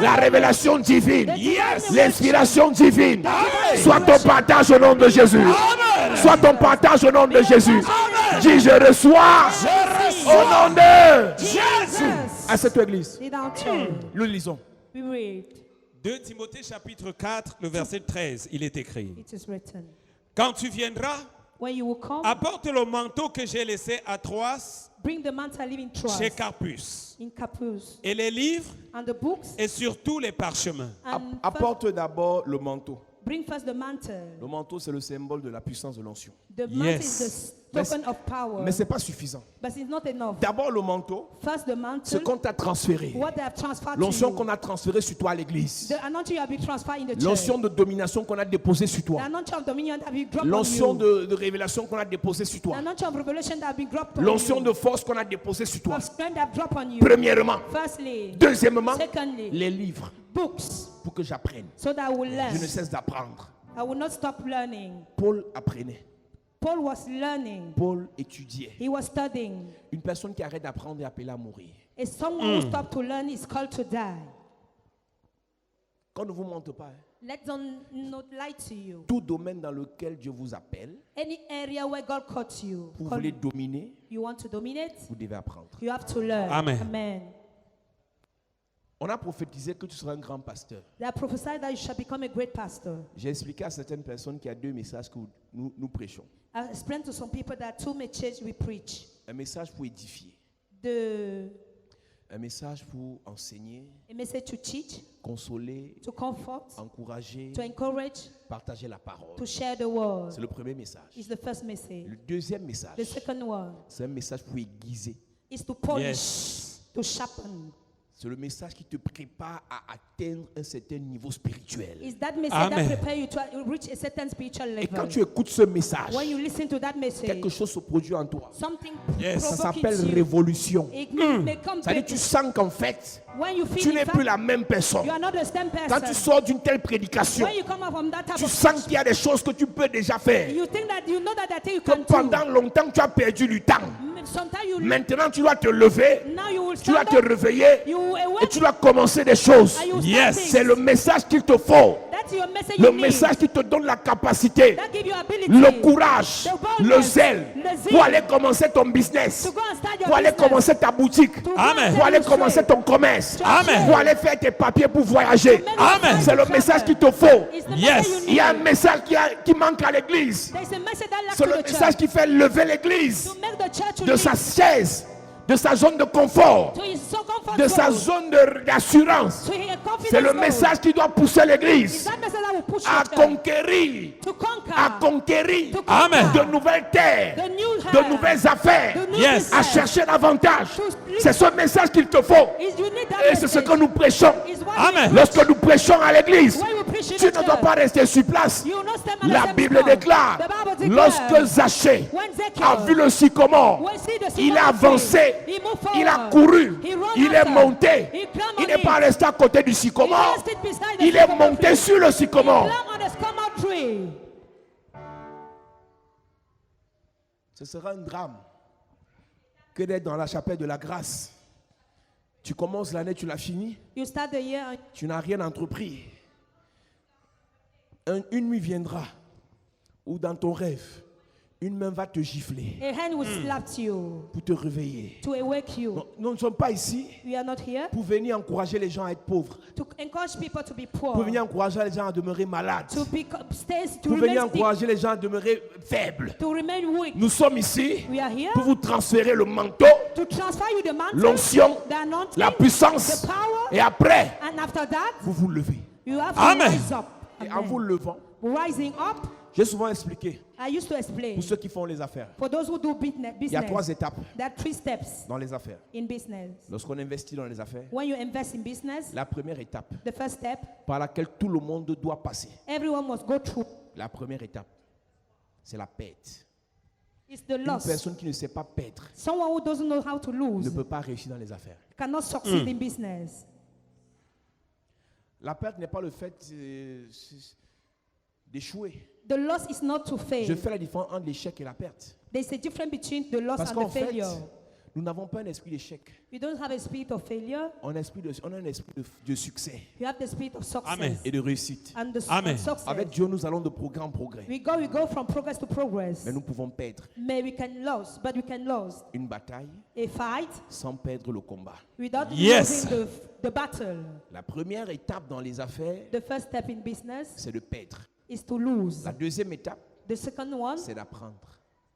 la révélation divine, Yes. l'inspiration divine Amen. soit ton partage au nom de Jésus. Amen. Soit ton partage au nom de Jésus. Amen. Dis je reçois Je au nom de Jésus. à cette Église. Sit down, turn. Nous lisons. We read. 2 Timothée chapitre 4, le verset 13, il est écrit. It is written. Quand tu viendras, When you will come, apporte le manteau que j'ai laissé à Troas bring the mantle living trust chez Carpus, in Capus et les livres and the books et surtout les parchemins. and Apporte d'abord le manteau. bring first the mantle. Le manteau, c'est le symbole de la puissance de l'onction. The mantle Yes. is the token of power, Mais ce n'est pas suffisant. but it's not enough. D'abord le manteau, First the ce mantle, qu'on t'a transféré. what they have transferred to L'onction you. qu'on a transférée sur toi à l'église. The anointing you have been transferred in the church. L'onction de domination qu'on a déposée sur The toi. anointing of dominion that have been dropped on L'onction you. de révélation qu'on a déposée sur The toi. anointing of revelation that have been dropped on L'onction you. de force qu'on a déposée sur toi. Of strength that have dropped on you. Premièrement. Firstly. Deuxièmement, Secondly. les livres Books, pour que j'apprenne. so that I will learn. Je ne cesse d'apprendre. I will not stop learning. Paul apprenait. Paul was learning. Paul étudiait. He was studying. Une personne qui arrête d'apprendre est appelée à mourir. And someone who stopped to learn is called to die. Qu'on ne vous montre pas. Hein. Let them not lie to you. Tout domaine dans lequel Dieu vous appelle, Any area where God caught you, vous voulez dominer, you want to dominate, vous devez apprendre. you have to learn. Amen. Amen. On a prophétisé que tu seras un grand pasteur. They have prophesied that you shall become a great pastor. J'ai expliqué à certaines personnes qu'il y a deux messages que nous prêchons. I explained to some people that two messages we preach. Un message pour édifier, A un message pour enseigner, message to teach, consoler, to comfort, encourager, to encourage, partager la parole. to share the word. C'est le premier message. Is the first message. Le deuxième message, The second one c'est un message pour aiguiser. is to polish, Yes. to sharpen. C'est le message qui te prépare à atteindre un certain niveau spirituel. It's that message Amen. that prepare you to reach a certain spiritual Et quand level. tu écoutes ce message, When you listen to that message, quelque chose se produit en toi. something Yes. Ça provoking s'appelle you. révolution. It may come C'est-à-dire back. tu sens qu'en fait, When you tu feel n'es in plus fact, la même personne. you are not the same Quand tu person. sors d'une telle prédication, When you come out from that type tu of sens qu'il y a des choses que tu peux déjà faire. you think that you know that thing you Que can pendant do. longtemps tu as perdu du temps. Sometimes you Maintenant tu dois te lever, now you will tu dois stand te up, réveiller you will et awake, tu dois commencer des choses. and you will Yes. start C'est things. le message qu'il te faut. That's your message Le you need. message qui te donne la capacité, That give you ability. le courage, The boldness, le zèle le zeal. pour aller commencer ton business, To go and start your pour aller business. commencer ta boutique, To go Amen. and pour aller demonstrate. commencer ton commerce, Amen. pour aller faire tes papiers pour voyager. Amen. C'est le message qu'il te faut. It's the Yes. message you Il y a un need. message qui manque à l'église. There's a message that lacks C'est to le the message church. qui fait lever l'église To make the church to de live. sa chaise, de sa zone de confort, To his so comfort de sa zone. zone d'assurance. To his confidence C'est le zone. message qui doit pousser It's l'église that message that will push à your church conquérir, to conquer. à conquérir To Amen. conquer. de nouvelles terres, The new de hair. nouvelles affaires, The new Yes. à business. chercher davantage. To live. C'est ce message qu'il te faut. Is you need that Et c'est ce message. que nous prêchons. Is what Amen. we Lorsque nous prêchons à l'église, When we preach in tu the ne dois church, pas rester sur place. you will not stand on the La same Bible spot. déclare, The Bible declares, lorsque Zachée when Zacchaeus a vu le sycomore, when see the il a sycamore avancé, tree, he moved il a forward. couru, He ran il est after. monté. He climbed Il on n'est it. pas resté à côté du He sycomore. just stood beside the Il est sycamore monté tree. sur le He sycomore. climbed on the sycamore tree. Ce sera un drame que d'être dans la chapelle de la grâce. Tu commences l'année, tu l'as fini, You start the year and tu n'as rien entrepris. Une nuit viendra où dans ton rêve, une main va te gifler a hand will slap you pour te réveiller. to awake you. Non, nous ne sommes pas ici We are not here pour venir encourager les gens à être pauvres, to encourage people to be pour poor, venir encourager les gens à demeurer malades, to pour venir remain sick, encourager les gens à demeurer faibles. to remain weak. Nous sommes ici We are here pour vous transférer le manteau, to transfer you the mantle, l'onction, the anointing, la puissance, the power, et après, and after that, vous vous levez. you have to Amen. rise up. Et en Amen. vous levant, Rising up, j'ai souvent expliqué I used to explain pour ceux qui font les affaires. for those who do business. Il y a 3 étapes There are 3 steps dans les affaires. in business. Lorsqu'on investit dans les affaires, When you invest in business, la première étape the first step, par laquelle tout le monde doit passer, everyone must go through, la première étape, c'est la perte. is the Une loss. personne qui ne sait pas perdre Someone who doesn't know how to ne lose peut pas réussir dans les affaires. cannot succeed in business. La perte n'est pas le fait d'échouer. The loss is not to fail. Je fais la différence entre l'échec et la perte. There's a difference between the loss Parce and qu'en the fait, failure. nous n'avons pas un esprit d'échec. We don't have a spirit of failure. On a un esprit de succès We have the spirit of success. Amen. et de réussite. And the Amen. and success. Avec Dieu, nous allons de progrès en progrès. We go from progress to progress. Mais nous pouvons perdre May we can lose, but we can lose une bataille a fight sans perdre le combat. without Yes. losing the battle. La première étape dans les affaires, The first step in business c'est de perdre. is to lose. La deuxième étape, The second one c'est d'apprendre.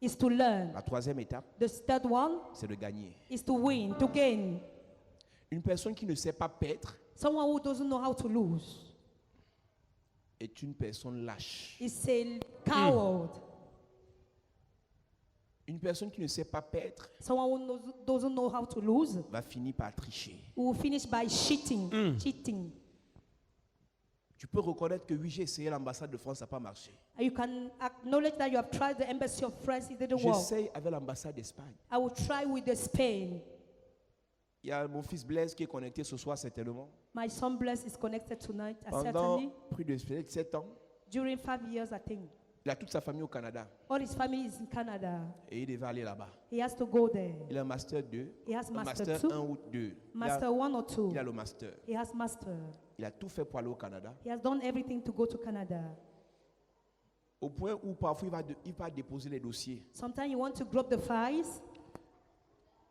is to learn. La troisième étape, The third one c'est de gagner. is to win, to gain. Une personne qui ne sait pas perdre Someone who doesn't know how to lose est une personne lâche. is a coward. Une personne qui ne sait pas perdre Someone who doesn't know how to lose va finir par tricher. will finish by cheating. Cheating. Tu peux reconnaître que oui, j'ai essayé l'ambassade de France, ça n'a pas marché. You can acknowledge that you have tried the embassy of France, it didn't work. J'essaye avec l'ambassade d'Espagne. I will try with the Spain. Il y a mon fils Blaise qui est connecté ce soir certainement. My son Bless is connected tonight, Pendant certainly. plus de 7 ans, During 5 years, I think. il a toute sa famille au Canada All his family is in Canada. et il devait aller là-bas. He has to go there. Il a un master 2, He has un master master 2, 1 ou 2. master 1 or 2. Il a le master. He has master. Il a tout fait pour aller au Canada. He has done everything to go to Canada. Au point où parfois il va déposer les dossiers. Sometimes you want to drop the files.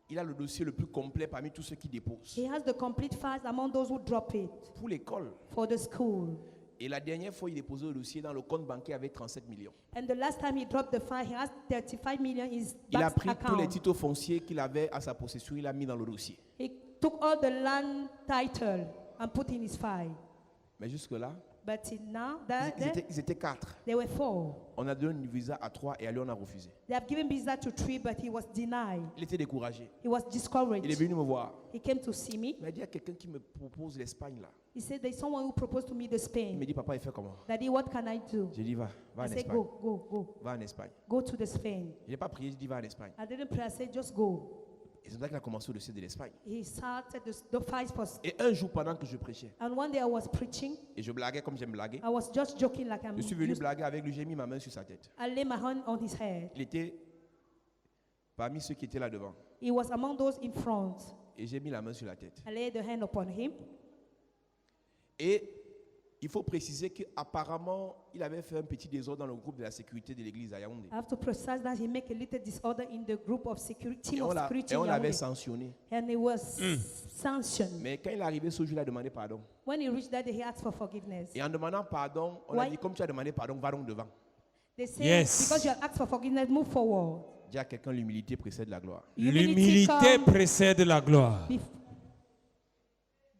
Il a le dossier le plus complet parmi tous ceux qui déposent. He has the complete files among those who drop it Pour l'école. for the school. Et la dernière fois, il déposait le dossier dans le compte bancaire avec 37 millions. And the last time he dropped the file, he has 35 million in his Il a bank pris tous les account. titres fonciers qu'il avait à sa possession, il a mis dans le dossier. He took all the land title and put in his file. Mais jusque-là, But now, Ils étaient 4. there were 4. On a donné une visa à 3 et à lui on a refusé. They have given visa to 3, but he was denied. Il était découragé. He was Il est discouraged. venu me voir. He came to see me. Il m'a dit, il y a quelqu'un qui me propose l'Espagne là. He said, there's someone who proposed to me to Il Spain. me dit, papa, il fait comment? Daddy, what can I do? J'ai dit, va I en said, Espagne. go. Va en Espagne. Go to the Spain. Il n'a pas prié, j'ai dit, va en Espagne. I didn't pray. I said, just go. Et c'est là qu'il a commencé au dossier de l'Espagne. He started the fight for. Et un jour, pendant que je prêchais, And one day I was preaching. et je blaguais comme j'aime blaguer, I was just joking like I'm je suis venu used. blaguer avec lui, j'ai mis ma main sur sa tête. I lay my hand on his head. Il était parmi ceux qui étaient là devant. He was among those in front. Et j'ai mis la main sur la tête. I laid the hand upon him. Et il faut préciser qu'apparemment, il avait fait un petit désordre dans le groupe de la sécurité de l'église à Yaoundé. I have to precise that he made a little disorder in the group of security, Et team on of l'a- security et on in l'avait Yaoundé. sanctionné. And he was sanctioned. Mais quand il est arrivé ce jour, il a demandé pardon. When he reached that, he asked for forgiveness. Et en demandant pardon, on a Why- dit, comme tu as demandé pardon, va donc devant. They say, Yes. because you have asked for forgiveness, move forward. Dis à quelqu'un, l'humilité précède la gloire. L'humilité come précède la gloire.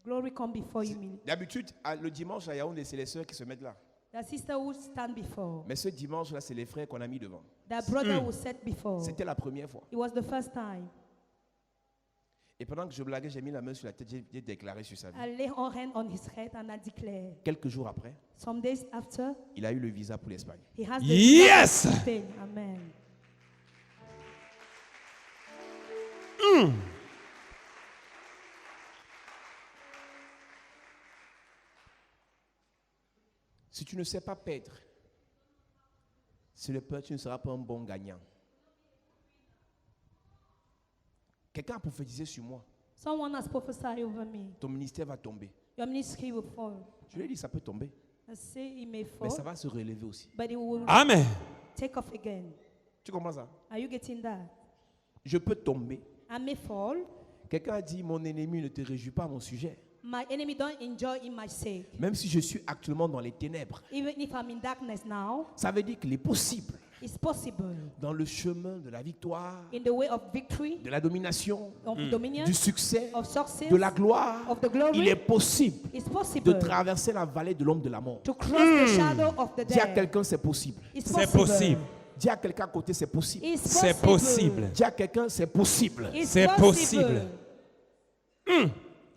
Glory come before humility. D'habitude, le dimanche à Yaoundé, c'est les sœurs qui se mettent là. The sister will stand before. Mais ce dimanche-là, c'est les frères qu'on a mis devant. The brother will sit before. C'était la première fois. It was the first time. Et pendant que je blaguais, j'ai mis la main sur la tête, j'ai déclaré sur sa vie. I lay a hand on his head and I declare. Quelques jours après, Some days after, il a eu le visa pour l'Espagne. he has the Yes! visa to Spain. Amen. Si tu ne sais pas perdre, c'est le peur, tu ne seras pas un bon gagnant. Quelqu'un a prophétisé sur moi. Someone has prophesied over me. Ton ministère va tomber. Your ministry will fall. Je lui ai dit, ça peut tomber. I say it may Mais fall, ça va se relever aussi. but it will Amen. take off again. Tu comprends ça? Are you getting that? Je peux tomber. I may fall. Quelqu'un a dit, mon ennemi ne te réjouit pas à mon sujet. My enemy don't enjoy in my sake. Même si je suis actuellement dans les ténèbres. Even if I'm in darkness now, Ça veut dire qu'il est possible, it's possible. dans le chemin de la victoire, In the way of victory, de la domination, of dominion, du succès, of success, de la gloire, of the glory, il est possible it's de possible traverser la vallée de l'ombre de la mort. to cross the shadow of the Dis à dead. quelqu'un, c'est possible. It's C'est possible. Dis à quelqu'un à côté, c'est possible. It's C'est possible. Dis à quelqu'un, c'est possible. It's C'est possible.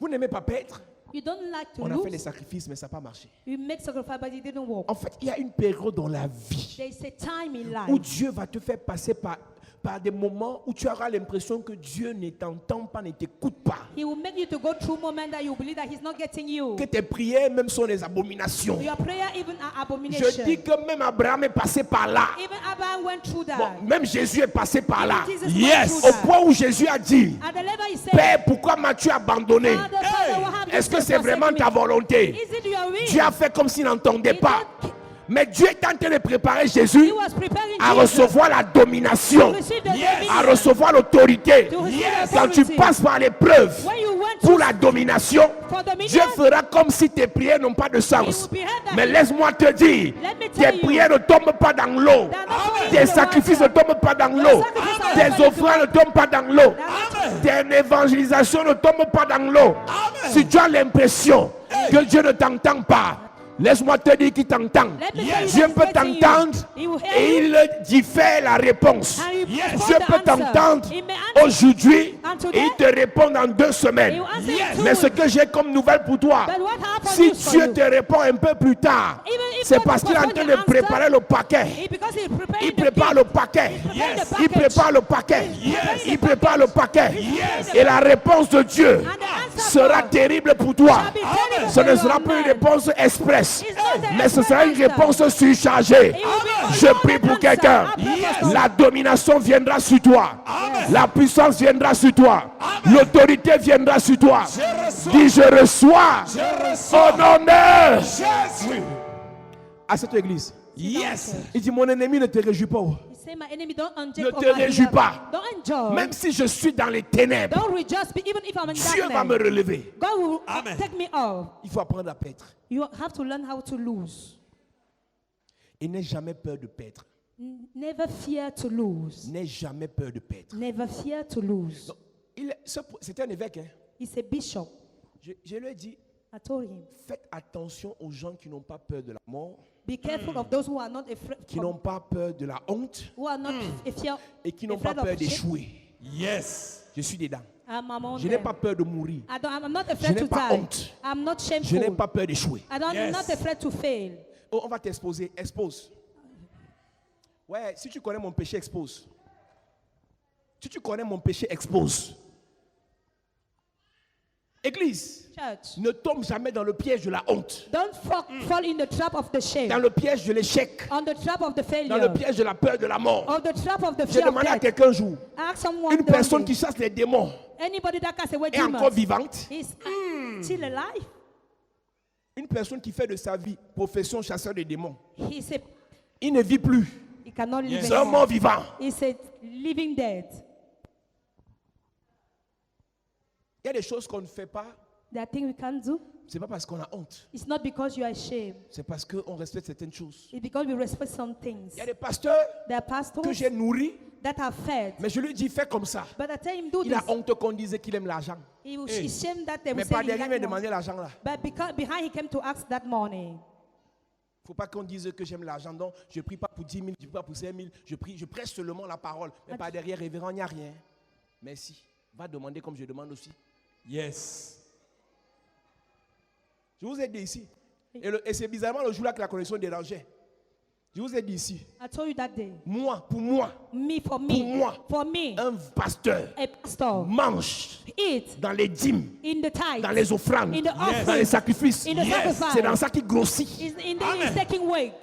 Vous n'aimez pas perdre? You don't like to On a fait les lose. sacrifices, mais ça n'a pas marché. You make sacrifice, but it didn't work. En fait, il y a une période dans la vie There is a time in où life Dieu va te faire passer par des moments où tu auras l'impression que Dieu ne t'entend pas, ne t'écoute pas. He will make you to go through moments that you believe that He's not getting you. Que tes prières même sont des abominations. Your prayer even are Je abomination. dis que même Abraham est passé par là. Even Abraham went through that. Bon, même Jésus est passé par là. Jesus went Yes. through Au that. point où Jésus a dit, At the level he said, Père, pourquoi m'as-tu abandonné? Father, Father, what have you Est-ce que c'est forsaken vraiment me? ta volonté? Is it your will? Dieu a fait comme s'il n'entendait He pas. don't- Mais Dieu est en train de préparer Jésus He was preparing à Jesus recevoir la domination, to receive the Yes. dominion. à recevoir l'autorité. To receive Yes. Quand tu authority. passes par l'épreuve When you went pour through la domination, for dominion, Dieu fera comme si tes prières n'ont pas de sens. He will behead them. Mais laisse-moi te dire, Let me tes tell you, prières ne tombent pas dans l'eau. they are not falling Tes into the sacrifices ne water. tombent pas dans Your l'eau. sacrifices are not Tes falling into offrandes ne tombent pas dans l'eau. Tes évangélisations ne tombent pas dans l'eau. Si tu as l'impression que Dieu ne t'entend pas, laisse-moi te dire qu'il t'entend. Let me tell you Dieu that peut he's getting you. t'entendre He will hear et you. il diffère la réponse. And he Yes. brought Dieu the peut answer. t'entendre He may answer. aujourd'hui And et il te répond dans 2 He semaines. will answer Yes. in 2 Mais ce weeks. que j'ai comme nouvelle pour toi, But what happened si is for Dieu you. te répond un peu plus tard, Even if c'est God parce qu'il est en postpone train the de answer, préparer le paquet. Because he's preparing Il the prépare gift. le paquet. Yes. the Il package. prépare le paquet. Yes. Il prépare le paquet. Yes. Et la réponse de Dieu And the answer sera God terrible pour toi. shall be terrible Ce for ne you, sera pas une amen. réponse express, It's not the mais ce sera une answer. réponse surchargée. It will be Je a prie pour answer. quelqu'un. I pray for La domination viendra sur toi. La puissance viendra sur toi. L'autorité viendra sur toi. Dis, je reçois au nom de Jésus. à cette église. Yes. Il dit, mon ennemi ne te réjouit pas. He said, my enemy don't Ne enjoy te réjouis pas. Don't enjoy. Même si je suis dans les ténèbres, Don't rejoice, even if I'm in Dieu va me darkness. relever. God will Amen. take me off. Il faut apprendre à perdre. You have to learn how to lose. Et n'aie jamais peur de perdre. Never fear to lose. N'aie jamais peur de perdre. Never fear to lose. C'était un évêque. Hein. He's a bishop. Je lui ai dit, I told him, Faites attention aux gens qui n'ont pas peur de la mort, be careful of those who are not afraid, qui n'ont pas peur de la honte who are not fear, et qui n'ont pas afraid peur of shame. d'échouer. Yes. Je suis dedans. I'm among Je n'ai them. pas peur de mourir. I'm not Je afraid n'ai to pas die. honte. I'm not Je n'ai shameful. pas peur d'échouer. I'm Yes. not afraid to fail. Oh, on va t'exposer. Expose. Ouais, si tu connais mon péché, expose. Si tu connais mon péché, expose. Église, Church, ne tombe jamais dans le piège de la honte, don't fall in the trap of the shame, dans le piège de l'échec, on the trap of the dans le failure, piège de la peur de la mort. or the trap of the J'ai fear of demandé à death. quelqu'un un jour, Ask someone, une personne one qui day, chasse les démons anybody that casts away est encore demons vivante. is still alive. Une personne qui fait de sa vie profession chasseur de démons, He's a, il ne vit plus. he cannot live Yes. C'est un anymore. mort vivant. He's a living dead. Il y a des choses qu'on ne fait pas, There are things we can't do. c'est pas parce qu'on a honte, It's not because you are ashamed. c'est parce qu'on respecte certaines choses. It's because we respect some things. Il y a des pasteurs There are que pastors j'ai nourris, that are fed. mais je lui dis fais comme ça. But I tell him, do Il a this. honte qu'on disait qu'il aime l'argent. He was Hey. ashamed that they Mais would par say he derrière, il m'a got more. demandé l'argent là. But because behind he came to ask that morning. Il ne faut pas qu'on dise que j'aime l'argent. Donc, je ne prie pas pour 10 000, je ne prie pas pour 5 000. Je prêche seulement la parole. Mais par derrière, révérend, il n'y a rien. Merci. Va demander comme je demande aussi. Yes. Je vous ai dit ici. Et c'est bizarrement le jour-là que la connexion dérangeait. Je vous ai dit ici. I told you that day. Moi, pour moi, For me, Pour un pasteur a pastor, mange eat dans les dîmes, in the tithe, dans les offrandes, in the dans offering, les sacrifices. in the sacrifice. C'est dans ça qu'il grossit. He's taking weight.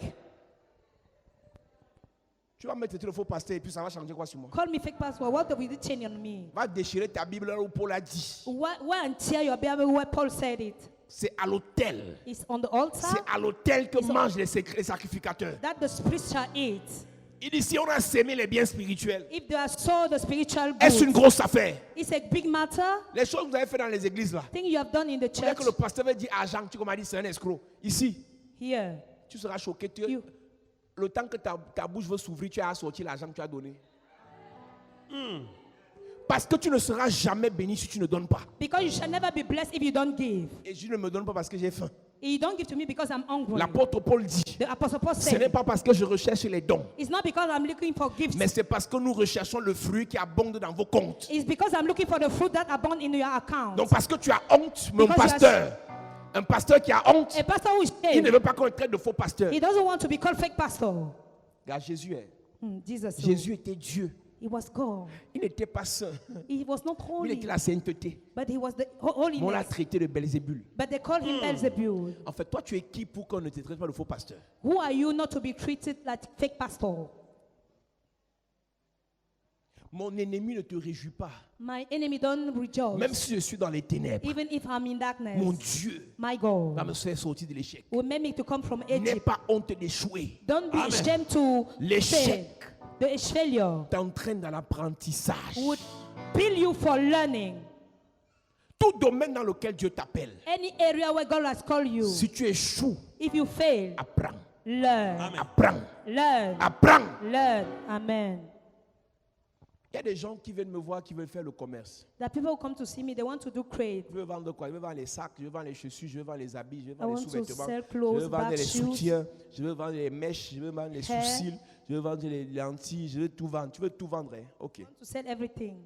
Tu vas mettre le faux pasteur et puis ça va changer quoi sur moi? Call me fake pastor. What will it change on me? Va déchirer ta Bible là où Paul a dit. Why and tear your Bible where Paul said it? C'est à l'autel. It's on the altar C'est à l'autel que It's on- mangent les sacrificateurs. that the spirit shall eat. Il dit si on a sémé les biens spirituels, If they are sold the spiritual est-ce une goods, grosse affaire? it's a big matter. Les choses que vous avez fait dans les églises là. Thing you have done in the Dès church que le pasteur veut dire argent, tu m'as dit c'est un escroc. Ici, here. tu seras choqué. You- Le temps que ta bouche veut s'ouvrir, tu as sorti l'argent que tu as donné. Parce que tu ne seras jamais béni si tu ne donnes pas. Because you shall never be blessed if you don't give. Et je ne me donne pas parce que j'ai faim. You don't give to me because I'm hungry. L'apôtre Paul dit, The apostle Paul ce n'est said, pas parce que je recherche les dons, it's not because I'm looking for gifts. mais c'est parce que nous recherchons le fruit qui abonde dans vos comptes. It's because I'm looking for the fruit that abound in your account. Donc parce que tu as honte, mon Because you are- pasteur, un pasteur qui a honte, A pastor who is il ne saved, veut pas qu'on le traite de faux pasteur. he doesn't want to be called fake pastor. Regarde, Jesus. Jésus était Dieu. He was God. Il n'était pas saint. He was not Il holy, était la sainteté. but he was the Mais on l'a holiness. traité de Belzébul. But they called him Beelzebul. En fait, toi, tu es qui pour qu'on ne te traite pas de faux pasteur? Who are you not to be treated like fake pastor? Mon ennemi ne te réjouit pas. My enemy don't rejoice. Même si je suis dans les ténèbres, Even if I'm in darkness, mon Dieu my va me God faire sortir de l'échec. will make me to come from N'aie Egypt. pas honte d'échouer. Don't be ashamed to L'échec fail. The failure t'entraîne dans l'apprentissage. would build you for learning. Tout domaine dans lequel Dieu t'appelle, Any area where God has called you, si tu échoues, if you fail, apprends. learn. Amen. Apprends. Learn. Apprends. Learn. Amen. Il y a des gens qui viennent me voir qui veulent faire le commerce. The people who come to see me, they want to do trade. Je veux vendre quoi? Je veux vendre les sacs, je veux vendre les chaussures, je veux vendre les habits, je veux I vendre les want to sous-vêtements, sell je clothes, veux vendre bags, les shoes, soutiens, je veux vendre les mèches, je veux vendre les hair. sourcils, je veux vendre les lentilles, je veux tout vendre. Tu veux tout vendre, hein? Ok. To sell everything.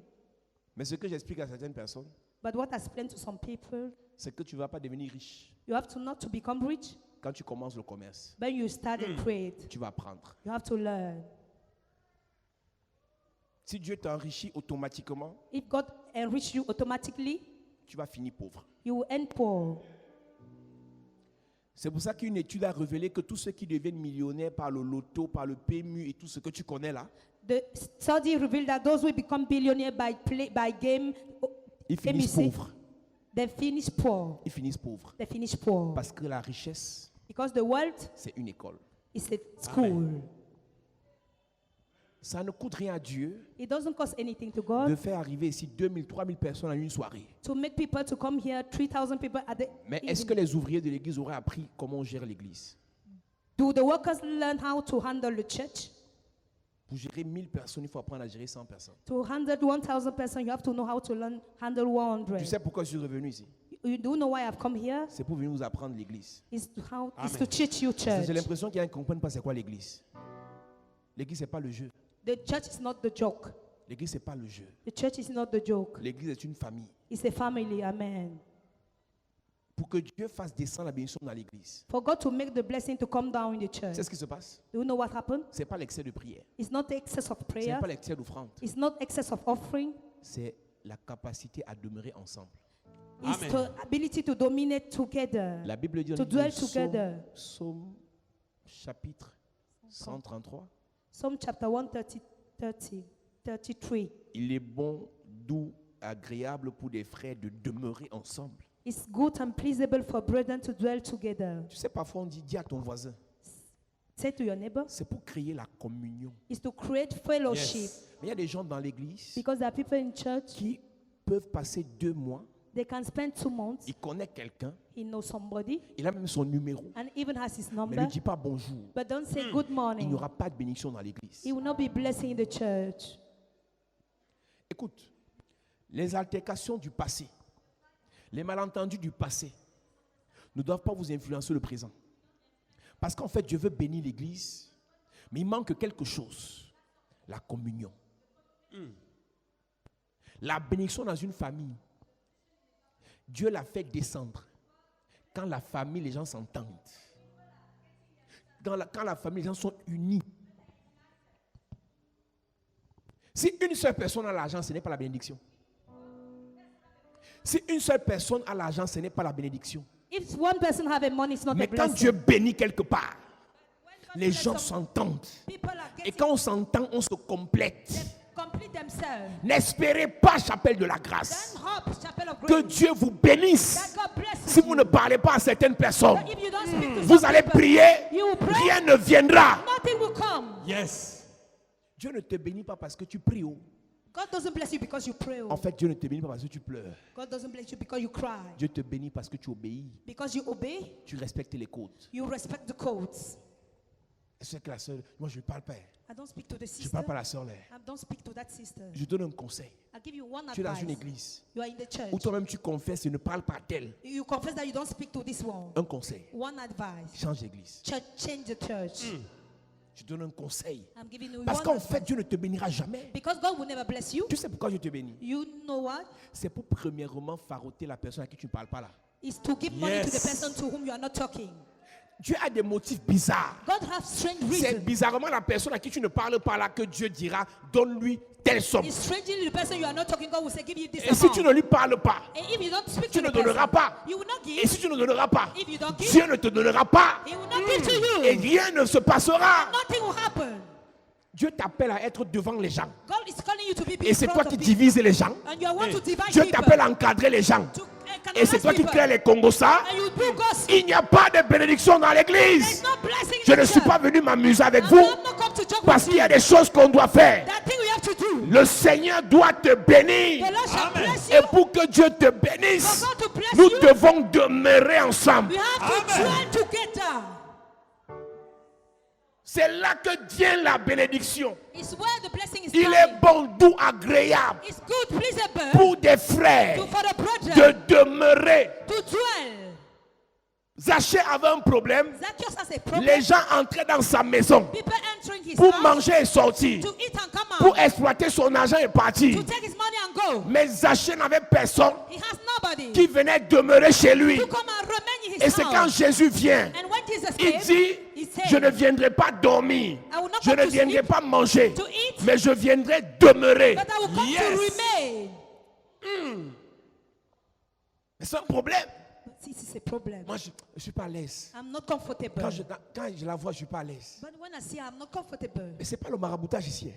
Mais ce que j'explique à certaines personnes, But what I explained to some people, c'est que tu ne vas pas devenir riche you have to not to become rich, quand tu commences le commerce. when you start a trade. Tu vas apprendre. You have to learn. Si Dieu t'enrichit automatiquement, If God enrich you automatically, tu vas finir pauvre. you will end poor. C'est pour ça qu'une étude a révélé que tous ceux qui deviennent millionnaires par le loto, par le PMU et tout ce que tu connais là, The study revealed that those who become billionaires by game, ils finissent MEC, pauvres. they finish poor. Ils finissent pauvres. They finish poor. Parce que la richesse, Because the world c'est une école. is a school. Ça ne coûte rien à Dieu It doesn't cost anything to de God faire arriver ici 2000, 3000 personnes en une soirée. to make people to come here, 3,000 people at the Mais est-ce que les ouvriers de l'église auraient appris comment on gère l'église? Do the workers learn how to handle the church? Pour gérer 1000 personnes, il faut apprendre à gérer 100 personnes. To handle 1,000 persons, you have to know how to handle 100. Tu sais pourquoi je suis revenu ici? You do know why I've come here? C'est pour venir vous apprendre l'église. It's to Amen. teach you Parce que church. j'ai l'impression qu'il y a un qui ne comprennent pas c'est quoi l'église. L'église, c'est pas le jeu. The church is not the joke. L'église, c'est pas le jeu. The church is not the joke. L'église est une famille. It's a family. Amen. Pour que Dieu fasse descendre la bénédiction dans l'église. For God to make the blessing to come down in the church. C'est ce qui se passe. Do you know what happened? C'est pas l'excès de prière. It's not excess of Ce prayer. n'est pas l'excès d'offrande. It's not excess of offering. C'est la capacité à demeurer ensemble. It's Amen. the ability to dominate together. La Bible dit To dans dwell le together. Psaume chapitre 133. Psalm chapter 33. Il est bon, doux, agréable pour des frères de demeurer ensemble. It's good and pleasable for brethren to dwell together. Tu sais, parfois on dit, dis à ton voisin. Say to your neighbor, C'est pour créer la communion. is to create fellowship. Yes. Mais il y a des gens dans l'église Because there are people in church, qui peuvent passer 2 mois, they can spend 2 months, il connaît quelqu'un, he knows somebody, il a même son numéro, and even has his mais ne number, lui dit pas bonjour. but don't say good Il morning. n'y aura pas de bénédiction dans l'église. He will not be blessing in the church. Écoute, les altercations du passé, les malentendus du passé ne doivent pas vous influencer le présent. Parce qu'en fait, Dieu veut bénir l'église, mais il manque quelque chose, la communion. La bénédiction dans une famille, Dieu l'a fait descendre quand la famille, les gens s'entendent. Quand la famille, les gens sont unis. Si une seule personne a l'argent, ce n'est pas la bénédiction. Si une seule personne a l'argent, ce n'est pas la bénédiction. If one person have a money, it's not Mais a quand blessing. Dieu bénit quelque part, les bless gens some- s'entendent. People are Et getting quand on s'entend, on se complète. complete themselves. N'espérez pas, chapelle de la grâce, Then hope, chapel of que grace. Dieu vous bénisse. That God blesses Si vous you. ne parlez pas à certaines personnes, If you don't speak to vous some allez people, prier, you will pray, rien ne viendra. nothing will come. Yes. Dieu ne te bénit pas parce que tu pries. God doesn't bless you because you pray. En fait, Dieu ne te bénit pas parce que tu pleures. God doesn't bless you because you cry. Dieu te bénit parce que tu obéis, Because you obey, tu respectes les codes. you respect the codes. C'est que la sœur, moi je ne parle pas. I don't speak to the Je ne sister. parle pas à la sœur là. I don't speak to that sister. Je donne un conseil. I give you one Tu es dans advice. une église You are in the church. où toi-même tu confesses et ne parles pas d'elle. You confess that you don't speak to this one. Un conseil. One advice. Change d'église. Church, change the church. Je donne un conseil. I'm giving you Parce one qu'en advice. fait, Dieu ne te bénira jamais. Because God will never bless you. Tu sais pourquoi je te bénis? You know what? C'est pour premièrement faroter la personne à qui tu ne parles pas là. It's to give money to the Yes. person to whom you are not talking. Dieu a des motifs bizarres. God has strange C'est reasons. bizarrement la personne à qui tu ne parles pas là que Dieu dira, donne-lui telle somme. It's strangely the person you are not talking, God will say, give you this Et si tu amount. ne lui parles pas, And if you don't speak tu to ne the person, donneras pas. you will not give. Et si tu ne donneras pas, If you don't give, Dieu ne te donnera pas. He will not give to you. Et rien ne se passera. Nothing will happen. Dieu t'appelle à être devant les gens. God is calling you to be Et c'est in toi front qui of people. divises les gens. And you want to divide Dieu people. t'appelle à encadrer les gens. To Et c'est toi qui people. crée les Congosa. And you do gossip. Il n'y a pas de bénédiction dans There's l'église. no blessing Je in ne the suis church. pas venu m'amuser avec I'm vous. not come to joke Parce with qu'il y a you. des choses qu'on doit faire. That thing we have to do. Le Seigneur doit te bénir. The Lord shall Amen. bless Et you. pour que Dieu te bénisse, For God to bless nous you, devons demeurer ensemble. we have to Amen. join together. C'est là que vient la bénédiction. It's where the blessing is Il coming. est bon, doux, agréable It's good, pleasable pour des frères for the de brethren demeurer. to dwell. Zaché avait un problème. Zacchaeus has a problem. Les gens entraient dans sa maison People entering his pour house manger et sortir, to eat and come pour out, exploiter son argent et partir. to take his money and go. Mais Zaché n'avait personne He has nobody qui venait demeurer chez lui. to come and remain in his Et c'est quand house. Jésus vient, And when Jesus il came, dit, he said, je ne viendrai pas dormir, I will not je come ne to viendrai sleep, pas manger, to eat, mais je viendrai demeurer. but I will come Yes. to remain. Mais c'est un problème. But this is a problem. Moi, je ne suis pas à l'aise. I'm not comfortable. Quand je la vois, je ne suis pas à l'aise. But when I see her, I'm not comfortable. Mais ce n'est pas le maraboutage ici.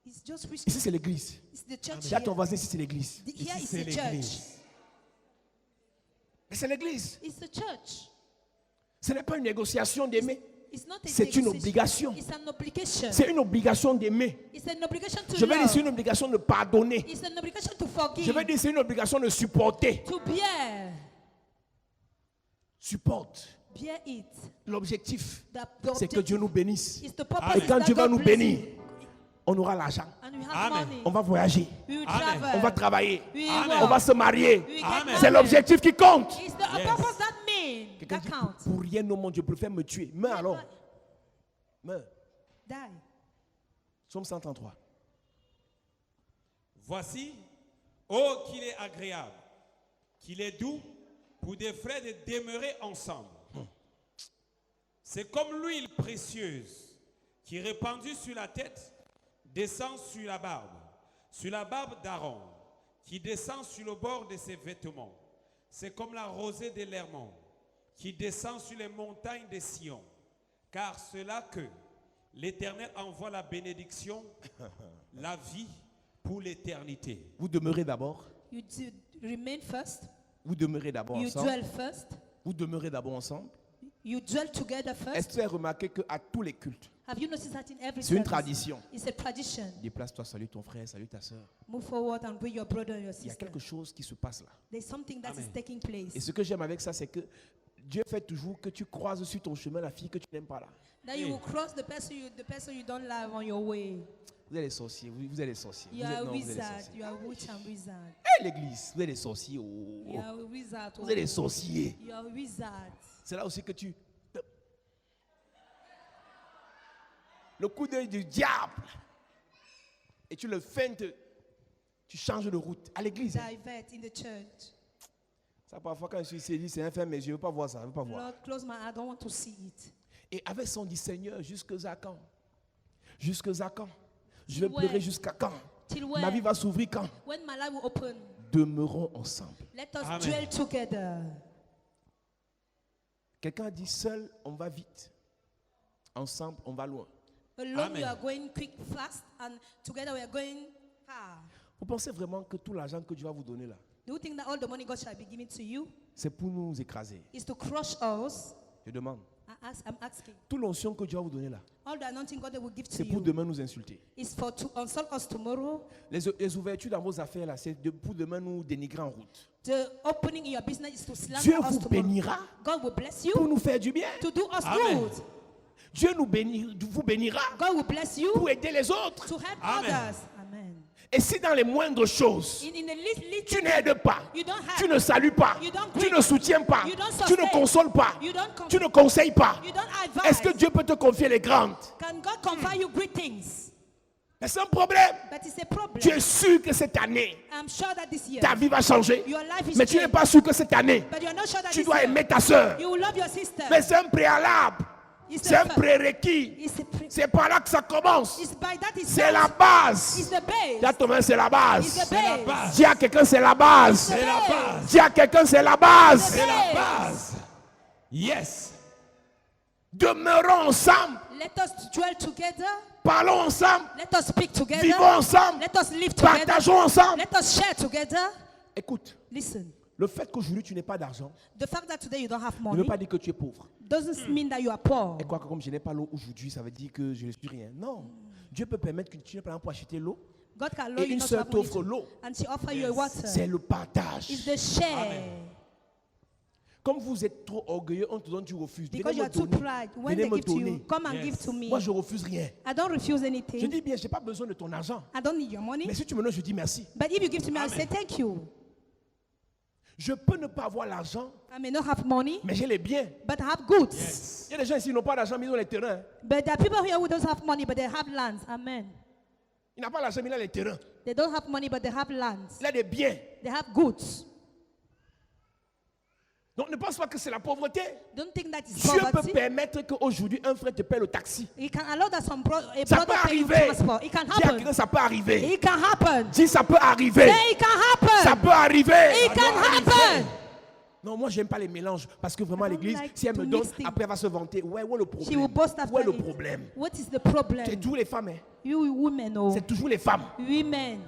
It's just risky. Ici, c'est l'église. It's the church Dis à ton here. voisin, ici, c'est l'église. Here Ici, is c'est the church. l'église. Mais c'est l'église. It's the church. Ce n'est pas une négociation d'aimer. It's not a C'est une negotiation. obligation. It's an obligation. C'est une obligation d'aimer. It's an obligation to Je vais dire, c'est love. une obligation de pardonner. It's an obligation to forgive. Je vais dire, c'est une obligation de supporter. To bear. Supporte. Bear it. L'objectif, The c'est que objective Dieu nous bénisse. is the purpose Et is quand that Dieu va God nous bless bénir, you. on aura l'argent. And we have Amen. money, On va voyager. we will Amen. travel. On va travailler. We Amen. On va se marier. We get Amen. C'est married. l'objectif qui compte. It's the Yes. purpose that mean. Quelqu'un That dit, counts. pour rien au monde, je préfère me tuer. Meurs alors. Meurs. Die. Psaume 133. Voici, oh qu'il est agréable, qu'il est doux pour des frères de demeurer ensemble. C'est comme l'huile précieuse qui répandue sur la tête descend sur la barbe d'Aaron, qui descend sur le bord de ses vêtements. C'est comme la rosée de l'Hermon qui descend sur les montagnes de Sion. Car c'est là que l'Éternel envoie la bénédiction, la vie pour l'éternité. Vous demeurez d'abord. You remain first. Vous demeurez d'abord You ensemble. dwell first. Vous demeurez d'abord ensemble. You dwell together first. Est-ce que tu as remarqué qu'à tous les cultes, Have you noticed that in every c'est une service? tradition. It's a tradition. Déplace-toi, salue ton frère, salue ta soeur. Move forward and bring your brother and your Il y a sister. quelque chose qui se passe là. There's something that is Amen. taking place. Et ce que j'aime avec ça, c'est que Dieu fait toujours que tu croises sur ton chemin la fille que tu n'aimes pas là. That you will cross the person you don't love on your way. Vous êtes des sorciers, vous êtes des sorciers. You Vous êtes, are a non, vous êtes des wizard. sorciers. You are a witch and wizard. Eh, l'église, vous êtes des sorciers. Oh. You are a wizard. Vous êtes des sorciers. You are a wizard. C'est là aussi que tu... Le coup d'œil du diable. Et tu le feintes. Tu changes de route. À l'église. Divert in the church. Ça, parfois, quand je suis ici, je dis, c'est un fait, mais je ne veux pas voir ça. Je veux pas voir. Lord, close my eye. I don't want to see it. Et avec son dit, Seigneur, jusqu'à quand? Jusqu'à quand? Je vais Till pleurer when? jusqu'à quand? Till Ma vie when? va s'ouvrir quand? When my life will open, Demeurons ensemble. let us Amen. dwell together. Quelqu'un a dit, seul, on va vite. Ensemble, on va loin. Alone Amen. we are going quick, fast, and together we are going far. Vous pensez vraiment que tout l'argent que Dieu va vous donner là, Do you think that all the money God shall be giving to you c'est pour nous écraser? is to crush us? Je demande. I'm asking. Toute l'onction que Dieu va vous donner là, All the anointing God will give to c'est pour you demain nous insulter. is for to insult us tomorrow. Les ouvertures dans vos affaires là, c'est pour demain nous dénigrer en route. The opening in your business is to slander Dieu us vous tomorrow. bénira God will bless pour you nous faire du bien. to do us Amen. good. Dieu vous bénira God will bless you pour aider les autres. to help Amen. others. Amen. Et si dans les moindres choses, In the little tu n'aides pas, you don't help, tu ne salues pas, You don't tu greet. ne soutiens pas, You don't tu ne sustain. consoles pas, you don't tu ne conseilles pas, you don't advise. est-ce que Dieu peut te confier les grandes? Can God confide you great things? Mais c'est un problème. But it's a problem. Tu es sûr que cette année, I'm sure that this year ta vie va changer. your life is Mais tu n'es changed. pas sûr que cette année, But you're not sure that tu this dois year aimer ta soeur. you will love your sister. Mais c'est un préalable. It's C'est un the- prérequis. It's, C'est par là que ça commence. it's by that is C'est la base. It's the base. Là, Thomas, c'est la It's base. the C'est la base. base. Dis à quelqu'un, c'est la base. C'est la base. Dis à quelqu'un, c'est la base. C'est la base. Yes. Demeurons ensemble. Let us dwell together. Parlons ensemble. Let us speak together. Vivons ensemble. Let us live together. Partageons ensemble. Let us share together. Écoute, Listen, le fait qu'aujourd'hui tu n'aies pas d'argent the fact that today you don't have ne money veut pas dire que tu es pauvre. doesn't mean that you are poor. Et quoi que comme je n'ai pas l'eau aujourd'hui, ça veut dire que je ne suis rien. Non. Dieu peut permettre que tu n'aies pas l'argent pour acheter l'eau. God can allow Et you une not to seule have money t'offre to- l'eau. and she offer you a water. C'est le partage. It's the share. Amen. Comme vous êtes trop orgueilleux, on te donne, tu refuses. Because Venez you me are too donner. pride. When Venez they me give to you, donner. come and Yes. give to me. Moi, je refuse rien. I don't refuse Je anything. dis bien, je n'ai pas besoin de ton argent. I don't need your money. Mais si tu me donnes, je dis merci. But if you give to me, I Amen. say thank you. Je peux ne pas avoir l'argent, I may not have money, mais j'ai les biens. but I have goods. Yes. Il y a des gens ici qui n'ont pas d'argent, mais ils ont les terrains. But there are people here who don't have money, but they have lands. Amen. Il n'a pas l'argent, mais il a les terrains. They don't have money, but they have lands. Il a des biens. They have goods. Donc ne pense pas que c'est la pauvreté. Don't think that is Dieu peut poverty. permettre qu'aujourd'hui un frère te paie le taxi. He can allow that a Ça brother peut pay you arriver. transport. It can Dis à quelqu'un, happen. ça peut arriver. It can happen. Dis, ça peut arriver. Say it can happen. Ça peut arriver. It can happen. Non, moi, j'aime pas les mélanges. Parce que vraiment, I don't l'église, like si elle to me donne, mix things. après, elle va se vanter. Ouais, où est le She will problème? boast after Où est le it. problème? What is the problem? C'est toujours les femmes. Hein. You women, oh. C'est toujours les femmes. Women.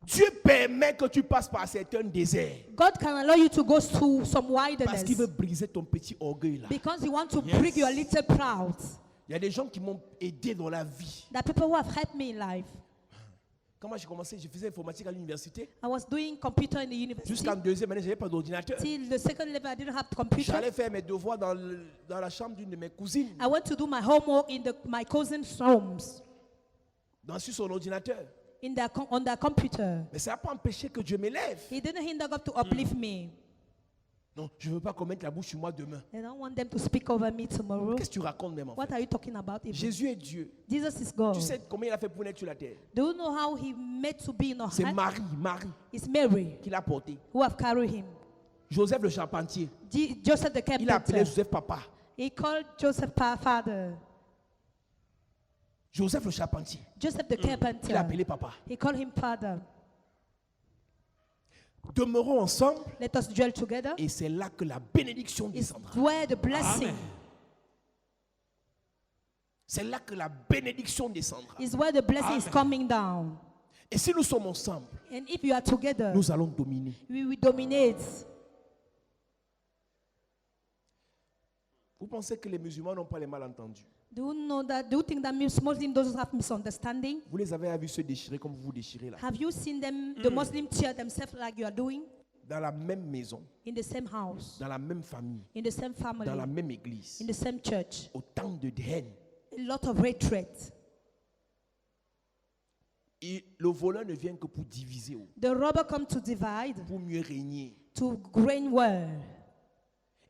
Dieu permet que tu passes par certains déserts. God can allow you to go through some Parce qu'il veut wilderness briser ton petit orgueil là. because He wants to Yes. break your little proud. Il y a des gens qui m'ont aidé dans la vie. That people who have helped me in life. Quand moi j'ai commencé, je faisais informatique à l'université. I was doing computer in the university. Jusqu'en deuxième année, je n'avais pas d'ordinateur. Till the second level, I didn't have computer. J'allais faire mes devoirs dans la chambre d'une de mes cousines, I went to do my homework in my cousin's homes, sur son ordinateur. on their computer. Mais ça n'a pas empêché que Dieu m'élève. He didn't hinder God to uplift me. Non, je ne veux pas qu'on mette la bouche sur moi demain. I don't want them to speak over me tomorrow. Qu'est-ce que tu racontes même en What fait? are you talking about? Even? Jésus est Dieu. Jesus is God. Tu sais combien il a fait pour naître sur la terre? Do you know how he made to be in our C'est heart? Marie It's Mary qui l'a porté. who have carried him. Joseph le charpentier, Joseph the il a appelé carpenter. Joseph papa. He called Joseph father. Joseph le charpentier, Joseph the carpenter. il a appelé papa. He called him father. Demeurons ensemble Let us dwell together. et c'est là que la bénédiction It's descendra. where the blessing Amen. C'est là que la bénédiction descendra. is where the blessing is Amen. coming down. Et si nous sommes ensemble, And if you are together, nous allons dominer. we will dominate. Vous pensez que les musulmans n'ont pas les malentendus? Do you think that Muslims don't have misunderstanding? Vous les avez vus se déchirer comme vous vous déchirez là. Have you seen them, the Muslims tear themselves like you are doing? Dans la même maison, In the same house, dans la même famille, in the same family, dans la même église. in the same church. Autant de haine. A lot of hatred. Et le voleur ne vient que pour diviser, The robber come to divide, pour mieux régner. to grain well.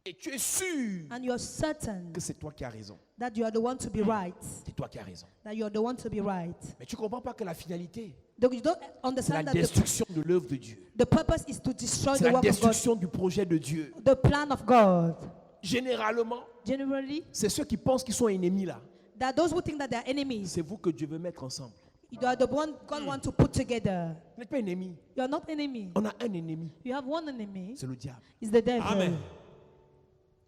Et tu es sûr And you are certain que c'est toi qui as raison. that you are the one to be right. C'est toi qui as raison. That you are the one to be right. Mais tu ne comprends pas que la finalité, You don't c'est la understand that destruction de l'œuvre de Dieu. the purpose is to destroy C'est the la work of God, destruction du projet de Dieu. the plan of God. Généralement, Generally, c'est ceux qui pensent qu'ils sont ennemis là. that those who think that they are enemies, C'est vous que Dieu veut mettre ensemble. you are the one God wants to put together. Vous n'êtes pas ennemis. You are not enemy. On a un ennemi. You have one enemy. C'est le diable. It's the devil. Amen.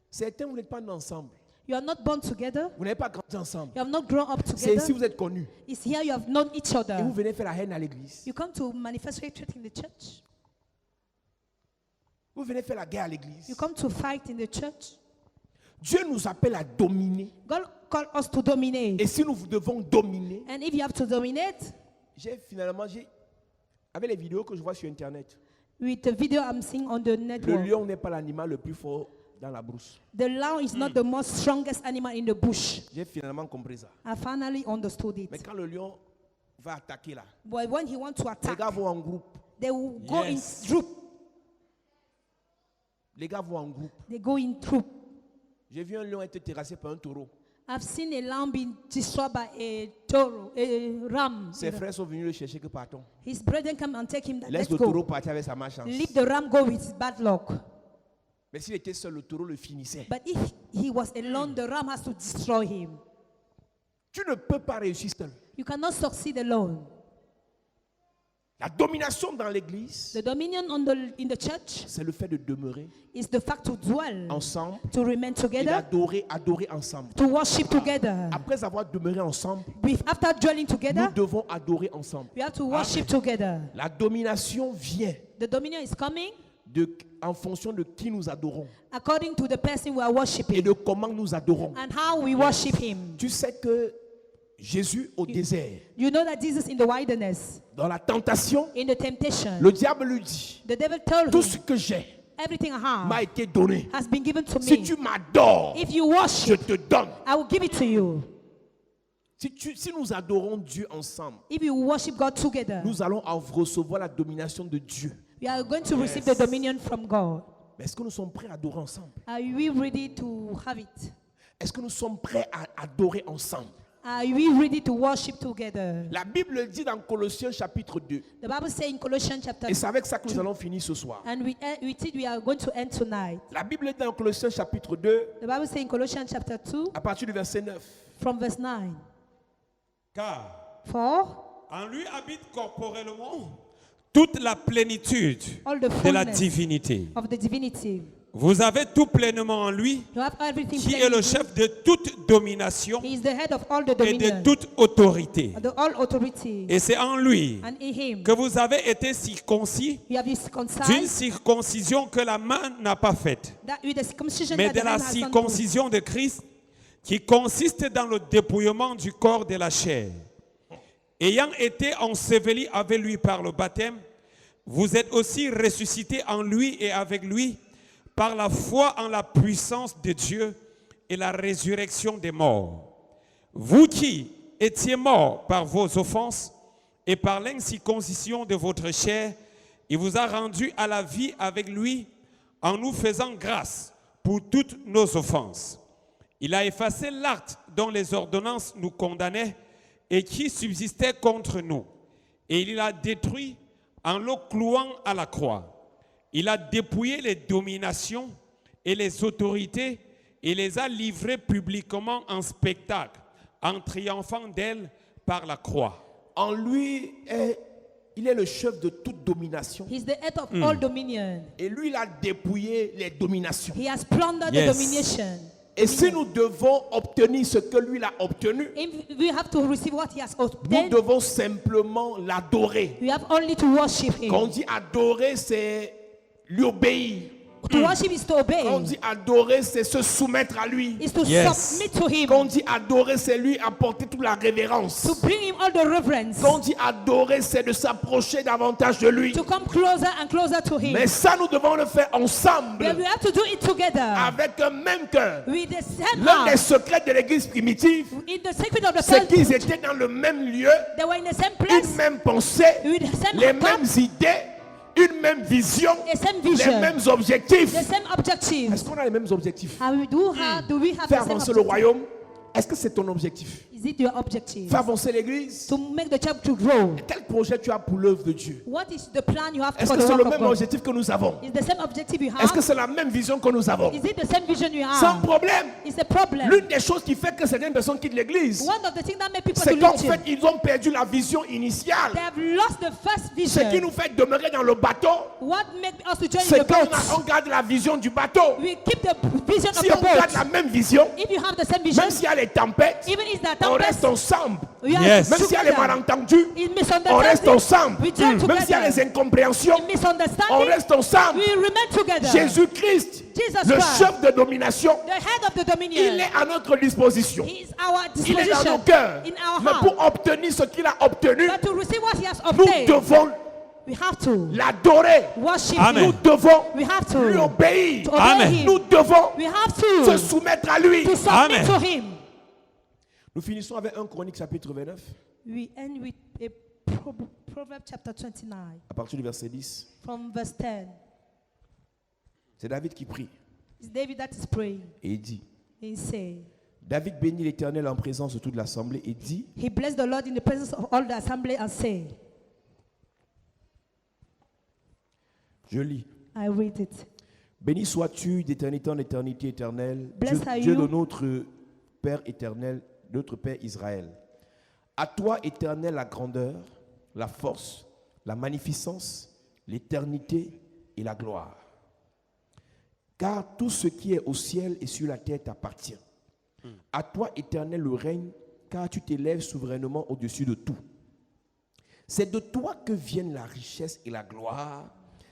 Certains, vous n'êtes pas nés ensemble. You are not born together. Vous n'avez pas grandi ensemble. You have not grown up C'est ici together. que vous êtes connus. It's here you have known each Et vous other. venez faire la haine à l'église. You come to manifest hatred in the church. Vous venez faire la guerre à l'église. You come to fight in the church. Dieu nous appelle à dominer. God called us to dominate. Et si nous devons dominer, And if you have to dominate, avec les vidéos que je vois sur Internet, with the video I'm seeing on the le network, lion n'est pas l'animal le plus fort dans la brousse. the lion is not the most strongest animal in the bush. J'ai finalement compris ça. I finally understood Mais it. quand le lion va attaquer là, But when he wants to les attack, gars vont en groupe. they will go in Yes. troop. Les gars vont en groupe. They go in troop. J'ai vu un lion être terrassé par un taureau. I've seen a lamb being destroyed by a taureau, a ram. Ses frères sont venus le chercher que partons. His brethren come and take him. Laisse Let's le taureau go. partir avec sa malchance. Leave the ram go with his bad luck. Mais s'il était seul, le taureau le finissait. But if he was alone, the ram has to destroy him. Tu ne peux pas réussir seul. You cannot succeed alone. La domination dans l'église, The dominion in the church c'est le fait de demeurer is the fact to dwell, ensemble to remain et together, adorer ensemble. to worship together. Après avoir demeuré ensemble, After dwelling nous together, devons adorer ensemble. we have to worship together. La domination vient The dominion is coming en fonction de qui nous adorons according to the person we are et worshiping de comment nous adorons. and how we worship him. Tu sais que Jésus au désert, You know that Jesus in the wilderness, dans la tentation, in the temptation, le diable lui dit, the devil told tout him, ce que j'ai everything I m'a have été donné. has been given to Si me. tu m'adores, If you je worship, te donne. I will give it to you. Si nous adorons Dieu ensemble, If you worship God together, nous allons recevoir la domination de Dieu. we are going to receive the dominion from God. Mais est-ce que nous sommes prêts à adorer ensemble? Are we ready to have it? Est-ce que nous sommes prêts à adorer ensemble? Are we ready to worship together? La Bible dit dans Colossiens chapitre 2, The Bible says in Colossians chapter et c'est avec ça que nous allons finir ce soir. and we think we are going to end tonight. La Bible dit dans Colossiens chapitre 2, The Bible says in Colossians chapter 2 à partir du verset 9. from verse 9. Car For en lui habite corporellement toute la plénitude all the de la fullness divinité. of the divinity. Vous avez tout pleinement en lui, You have everything qui plain est in le him. chef de toute domination He is the head of all the et de dominion, toute autorité. the all authority. Et c'est en lui And in him que vous avez été circoncis you have been d'une circumcised, circoncision que la main n'a pas faite, that with the circumcision mais that de the la hand has done to. circoncision de Christ qui consiste dans le dépouillement du corps de la chair ayant été ensevelis avec lui par le baptême, vous êtes aussi ressuscités en lui et avec lui par la foi en la puissance de Dieu et la résurrection des morts. Vous qui étiez morts par vos offenses et par l'incirconcision de votre chair, il vous a rendus à la vie avec lui en nous faisant grâce pour toutes nos offenses. Il a effacé l'acte dont les ordonnances nous condamnaient et qui subsistait contre nous. Et il l'a détruit en le clouant à la croix. Il a dépouillé les dominations et les autorités et les a livrées publiquement en spectacle, en triomphant d'elles par la croix. En lui, il est le chef de toute domination. He's the head of all dominion. Et lui, il a dépouillé les dominations. He has plundered Yes. the domination. Et si nous devons obtenir ce que lui a obtenu, If we have to receive what he has nous obtained, devons simplement l'adorer. we have only to worship him. Quand on dit adorer, c'est lui obéir. To worship is to obey. Quand on dit adorer, c'est se soumettre à lui. Is to Yes. submit to him. Quand on dit adorer, c'est lui apporter toute la révérence. To bring him all the reverence. Quand on dit adorer, c'est de s'approcher davantage de lui. To come closer and closer to him. Mais ça, nous devons le faire ensemble, But we have to do it together. avec un même cœur. With the same L'un des heart. secrets de l'église primitive, In the secret of the c'est qu'ils church, étaient dans le même lieu, they were in the same une place. même pensée, With the same les thought, mêmes idées, une même vision, the same les vision, mêmes objectifs. the same objectives. Est-ce qu'on a les mêmes objectifs? And we do have the Faire same avancer le objective? royaume, est-ce que c'est ton objectif? Is it your objective? Faire avancer l'église? To make the church to grow. Quel projet tu as pour l'œuvre de Dieu? What is the plan you have Est-ce for que the c'est le work of même God? objectif que nous avons? Is the same objective you Est-ce que have? c'est la même vision que nous avons? Is it the same vision you Sans have? problème. It's a problem. L'une des choses qui fait que certaines personnes quittent l'église, One of the things that make people c'est to qu'en leave fait, you, ils ont perdu la vision initiale. they have lost the first Ce qui vision. nous fait demeurer dans le bateau, What makes us to join c'est the quand boat? on garde la vision du bateau. We keep the vision of Si the on garde boat. la même vision, If you have the same vision, même s'il y a les tempêtes, even if there on are reste tempest, ensemble. we are Yes. Même s'il y a les together. malentendus, In on reste misunderstanding, ensemble. we join Même s'il y a together. les incompréhensions, In on misunderstanding, reste ensemble. we remain together. Jésus-Christ, Jesus le Christ, chef de domination, the head of the il dominion, est à notre disposition. he is our Il est dans disposition, nos cœurs. in our Mais heart. pour obtenir ce qu'il a obtenu, But to receive what he has nous obtained, devons we have to l'adorer. worship Amen. Nous him. devons We have lui to obéir. obey Amen. him. Nous devons We have se to soumettre à lui. submit Amen. to him. Nous finissons avec 1 Chronique chapitre 29, We end with a Proverbs chapter 29 à partir du verset 10. from verse 10. C'est David qui prie It's David that is praying. et il dit, He said, David bénit l'Éternel en présence de toute l'assemblée et dit, he blessed the Lord in the presence of all the assembly and said, je lis, I read it. béni sois-tu d'éternité en éternité éternelle, Blessed are Dieu you. de notre Père éternel, notre Père Israël. À toi, éternel, la grandeur, la force, la magnificence, l'éternité et la gloire. Car tout ce qui est au ciel et sur la terre t'appartient. À toi, éternel, le règne, car tu t'élèves souverainement au-dessus de tout. C'est de toi que viennent la richesse et la gloire.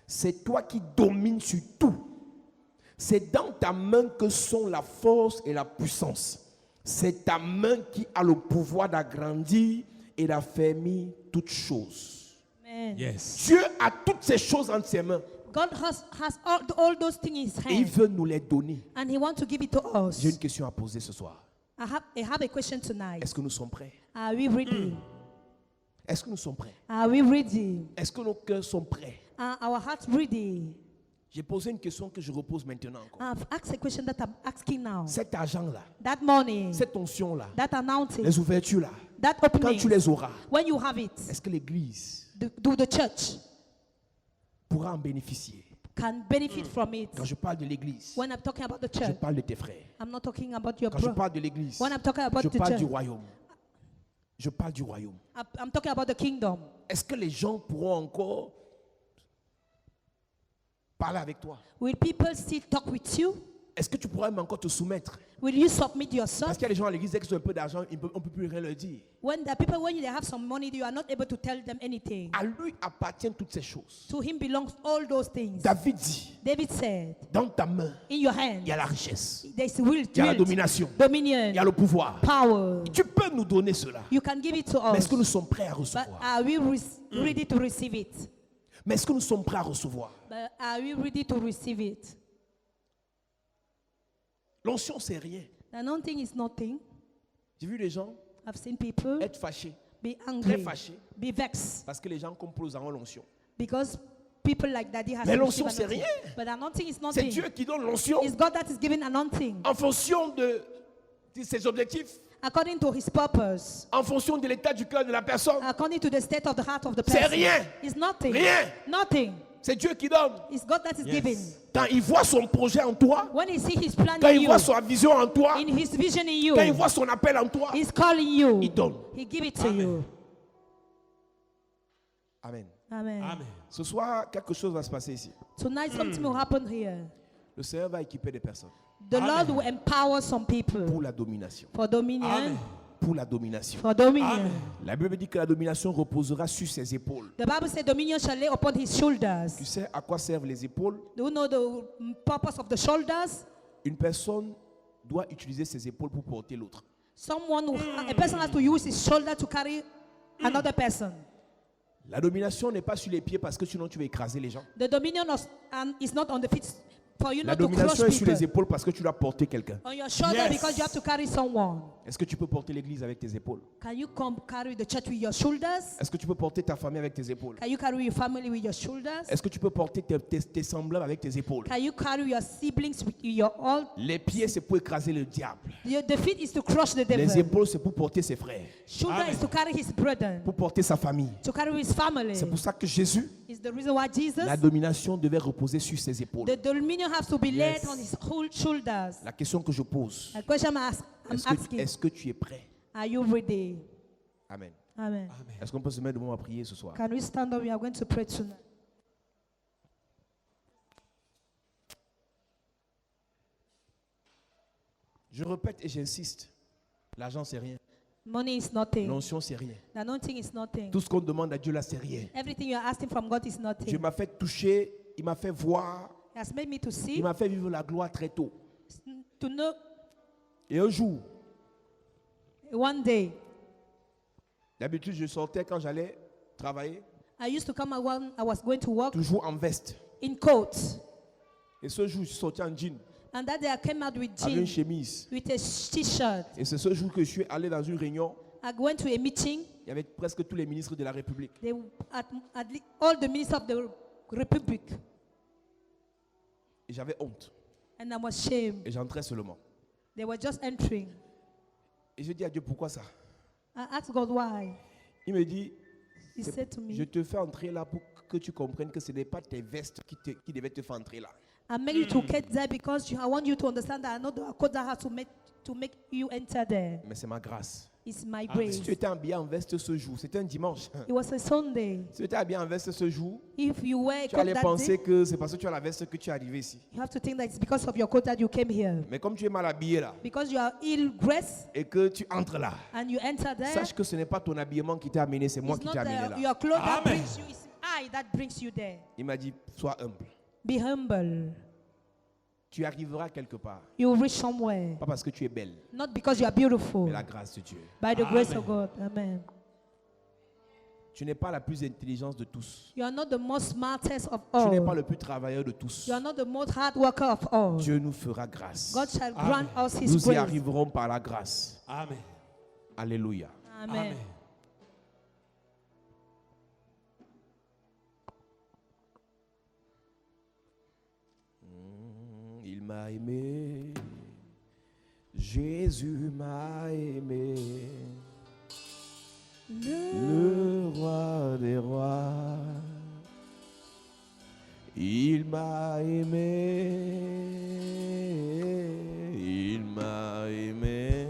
C'est toi qui domines sur tout. C'est dans ta main que sont la force et la puissance. C'est ta main qui a le pouvoir d'agrandir et d'affermir toutes choses. Amen. Yes. Dieu a toutes ces choses entre ses mains God has all those things in his et il hand, veut nous les donner. and he wants to give it to us. J'ai une question à poser ce soir. I have a question tonight. Est-ce que nous sommes prêts? Are we ready? Est-ce que nous sommes prêts? Are we ready? Est-ce que nos cœurs sont prêts? Are our hearts ready? J'ai posé une question que je repose maintenant encore. I've asked a question that I'm asking now. Cet argent-là, That money, cette onction-là, that announcing, les ouvertures-là, that quand tu opening, les auras, when you have it, est-ce que l'Église do the church pourra en bénéficier? can benefit from it? Quand je parle de l'Église, When I'm talking about the je church, parle de tes frères. I'm not talking about your Quand je brother. parle de l'Église, When I'm talking about je the parle du church, royaume. Je parle du royaume. I'm talking about the kingdom. Est-ce que les gens pourront encore parler avec toi? Will people still talk with you? est-ce que tu pourrais même encore te soumettre? Will you submit Parce yourself? qu'il y a des gens à l'église, dès qu'ils ont un peu d'argent, on ne peut plus rien leur dire. When the people, when they have some money, you are not able to tell them anything. À lui appartiennent toutes ces choses. To him belongs all those things. David dit, David said, dans ta main, in your hand, il y a la richesse, there is will, il y a la domination, il y a dominion, le pouvoir. power. Tu peux nous donner cela. You can give it to Mais us. est-ce que nous sommes prêts à But recevoir? are we ready to receive it? Mais est-ce que nous sommes prêts à recevoir? But are we ready to receive it? L'onction, c'est rien. The anointing is nothing. J'ai vu des gens I've seen people être fâchés, be très angry, fâchés, be vexed, parce que les gens composent en l'onction. because people like Daddy has Mais received l'onction, c'est anointing. rien. But anointing is C'est nothing. Dieu qui donne l'onction It's God that is giving anointing en fonction de ses objectifs, according to his purpose, en fonction de l'état du cœur de la personne. according to the state of the heart of the C'est person. rien. It's nothing. Rien. Nothing. C'est Dieu qui donne. It's God that is Yes. giving. Quand il voit son projet en toi, When he see his plan quand in il you, voit sa vision en toi, in his vision in you, quand il voit son appel en toi, he's calling you. il donne. He give it to Amen. you. Amen. Amen. Amen. Ce soir, quelque chose va se passer ici. Tonight something will happen here. Le Seigneur va équiper des personnes The Amen. Lord will empower some people pour la domination. for dominion. Amen. Pour la domination. For dominion. Amen. La Bible dit que la domination reposera sur ses épaules. The Bible says dominion shall lay upon his Tu shoulders. sais à quoi servent les épaules? Do you know the purpose of the shoulders? Une personne doit utiliser ses épaules pour porter l'autre. A person has to use his shoulder to carry another person. La domination n'est pas sur les pieds parce que sinon tu vas écraser les gens. The dominion is not on the feet for you La not to crush domination est sur les people. épaules parce que tu dois porter quelqu'un. On your shoulder Yes. because you have to carry someone. Est-ce que tu peux porter l'église avec tes épaules? Can you come carry the church with your shoulders? Est-ce que tu peux porter ta famille avec tes épaules? Can you carry your family with your shoulders? Est-ce que tu peux porter tes semblables avec tes épaules? Can you carry your siblings with your all? Les pieds, c'est pour écraser le diable. The feet is to crush the Les devil. épaules, c'est pour porter ses frères, Shoulder Amen. is to carry his brethren, pour porter sa famille. to carry his family. C'est pour ça que Jésus, Is the reason why Jesus, la domination devait reposer sur ses épaules. the dominion has to be laid Yes. on his whole shoulders. La question que je pose, The question I'm asking, est-ce que tu es prêt? are you ready? Amen. Amen. Amen. Est-ce qu'on peut se mettre debout à prier ce soir? Can we stand up? We are going to pray tonight. Je répète et j'insiste. L'argent, c'est rien. Money is nothing. L'onction, c'est rien. The anointing is nothing. Tout ce qu'on demande à Dieu là, c'est rien. Everything you are asking from God is Dieu nothing. m'a fait toucher, il m'a fait voir, He has made me to il see, m'a fait vivre la gloire très tôt. to know Et un jour, one day. d'habitude, je sortais quand j'allais travailler, I used to come out when I was going to work toujours en veste. in coat. Et ce jour, je suis sorti en jean, And that day I came out with avec une jeans, chemise. with a t-shirt. Et c'est ce jour que je suis allé dans une réunion. I went to a meeting. Il y avait presque tous les ministres de la République. They, all the ministers of the Republic. Et j'avais honte. And I was ashamed. Et j'entrais seulement. They were just entering. Et je dis à Dieu, pourquoi ça? I asked God why. Il me dit, He said to je me, te fais entrer là pour que tu comprennes que ce n'est pas tes vestes qui devaient te faire entrer là. I made you to get there because I want you to understand that I know the code that has to make you enter there. Mais c'est ma grâce. It's my Amen. grace. Si tu étais habillé en veste ce jour, c'était un dimanche. It was a Sunday. Si tu étais habillé en veste ce jour, If you wear a tu coat allais that penser day, que c'est parce que tu as la veste que tu es arrivé ici. you have to think that it's because of your coat that you came here. Mais comme tu es mal habillé là, Because you are ill-dressed et que tu entres là, and you enter there, sache que ce n'est pas ton habillement qui t'a amené, c'est moi it's qui not t'ai amené là. your clothes that Amen. brings you, it's I that brings you there. Il m'a dit, sois humble. Be humble. Tu arriveras quelque part. You will reach somewhere. Pas parce que tu es belle, Not because you are beautiful, mais la grâce de Dieu. by the grace Amen. of God. Amen. Tu n'es pas la plus intelligente de tous. You are not the most smartest of Tu n'es pas all. le plus travailleur de tous. You are not the most hard worker of all. Dieu nous fera grâce. God shall Amen. grant us His Nous y grace. arriverons par la grâce. Amen. Alléluia. Amen. Amen. Il m'a aimé. Jésus m'a aimé. Le roi des rois. Il m'a aimé. Il m'a aimé.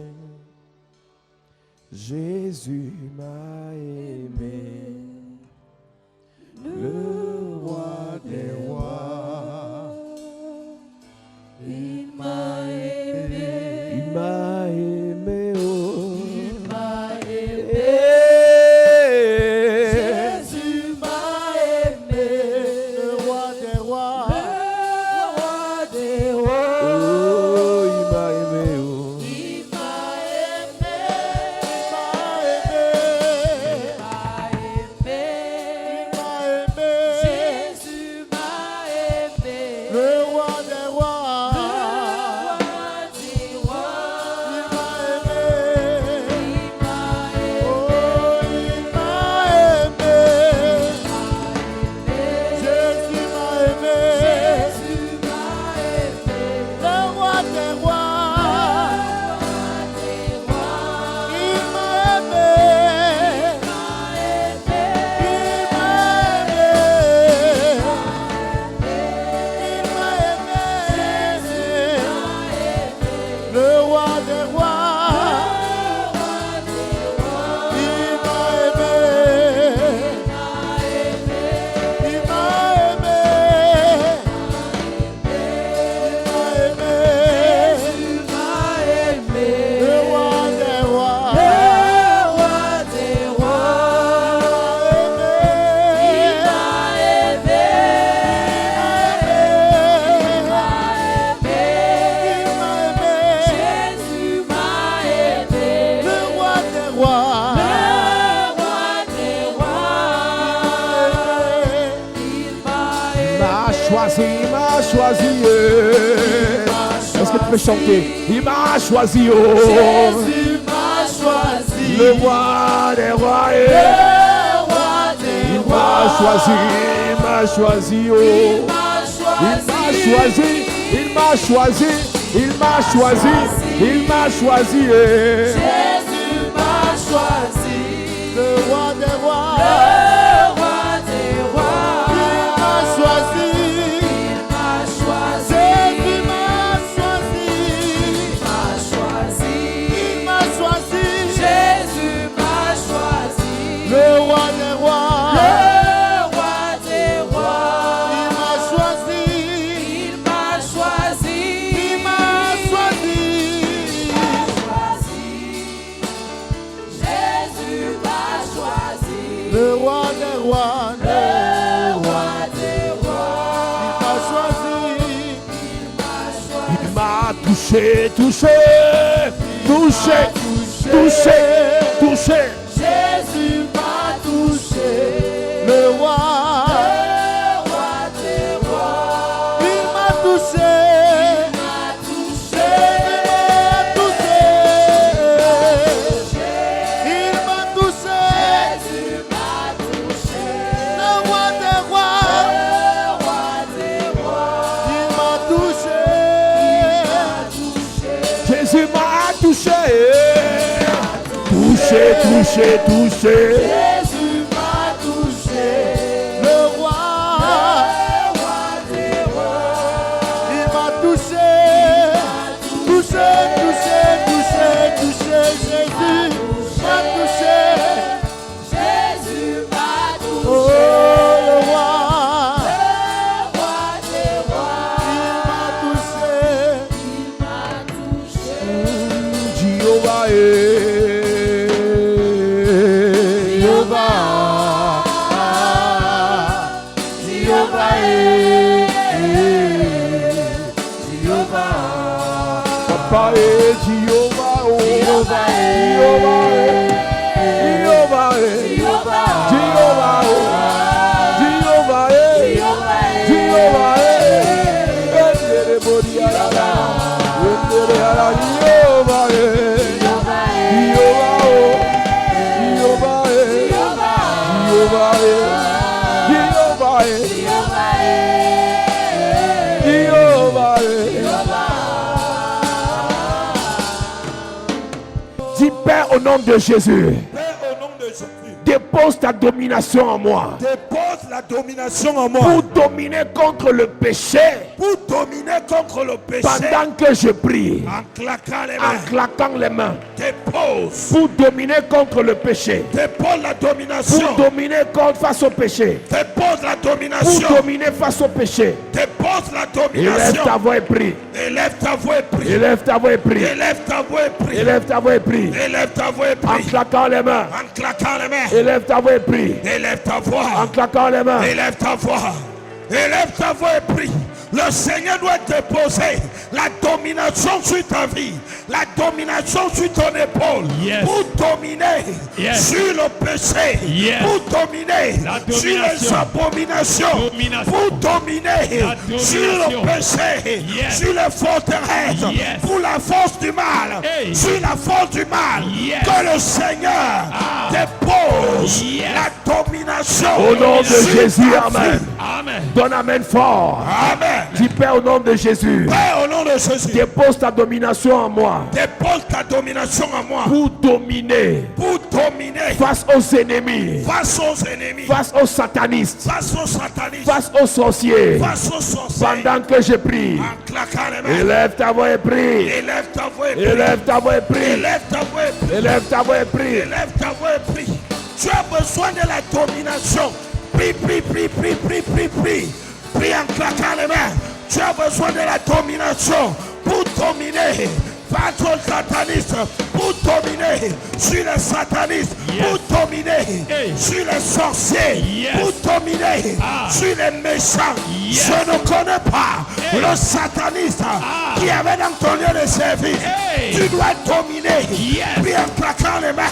Jésus m'a aimé. Le roi des rois. Il m'a le roi des rois. Il m'a aimé. Il m'a aimé. Il m'a aimé. Le roi des rois. Il m'a choisi. Est-ce que tu peux chanter? Il m'a choisi. Jésus m'a choisi. Le roi des rois. Il m'a choisi. Il m'a choisi. Il m'a choisi. Il m'a choisi. Il m'a choisi. Jésus m'a choisi. Le roi des rois. Le roi des rois, le roi des rois, il m'a touché, touché, touché, touché, touché. Jésus m'a touché, le roi des rois, il m'a touché. Touché, touché, touché. Jésus m'a touché. Le roi des rois. Il m'a touché. Touché, touché, touché, touché. Jésus m'a touché. Jésus m'a touché. Oh, le roi des rois. Il m'a touché. Jéhovah Papa est Jéhovah, Jéhovah, Jéhovah, Jéhovah, Jéhovah, Jéhovah, Dis Père au nom de Jésus. Dépose ta domination en moi. Dépose la domination en moi. Pour dominer contre le péché. Pour dominer contre le péché. Pendant que je prie. En claquant les mains. En claquant les mains. Dépose. Pour dominer contre le péché. Dépose la domination. Pour dominer face au péché. Dépose la domination. Pour dominer face au péché. Dépose la domination. Élève ta voix et prie. Élève ta voix et prie. Élève ta voix et prie. Élève ta voix et prie. Élève ta voix et prie. Élève ta voix et prie. En claquant les mains. En claquant les mains. Élève ta voix et prie. Élève ta voix. En claquant les mains. Élève ta voix. Élève ta voix et prie. Le Seigneur doit déposer la domination sur ta vie, la domination sur ton épaule, pour dominer sur le péché, pour dominer sur les abominations, pour dominer sur le péché, sur les forteresses, pour la force du mal, sur la force du mal. Que le Seigneur dépose la domination. Au nom de Jésus, amen. Amen. Donne amen fort. Amen. Dis Père au nom de Jésus. Père, au nom de Jésus, Dépose ta domination en moi. dépose ta domination en moi Pour dominer pour dominer face aux ennemis, face aux ennemis, face aux satanistes, face aux satanistes, face aux sorciers. face aux sorciers. Pendant que je prie, En claquant les mains, élève ta voix et prie. élève ta voix et prie. Élève ta voix et prie. Élève ta voix et prie. Élève ta voix et prie. Élève ta voix et prie. Tu as besoin de la domination. Prie, prie, prie, prie, prie, prie, prie. Prie en claquant les mains. Tu as besoin de la domination pour dominer face aux satanistes, pour dominer sur les satanistes, pour dominer sur les sorciers, pour dominer sur les méchants. Je ne connais pas le sataniste qui avait dans ton lieu de service. Tu dois dominer. Prie en claquant les mains.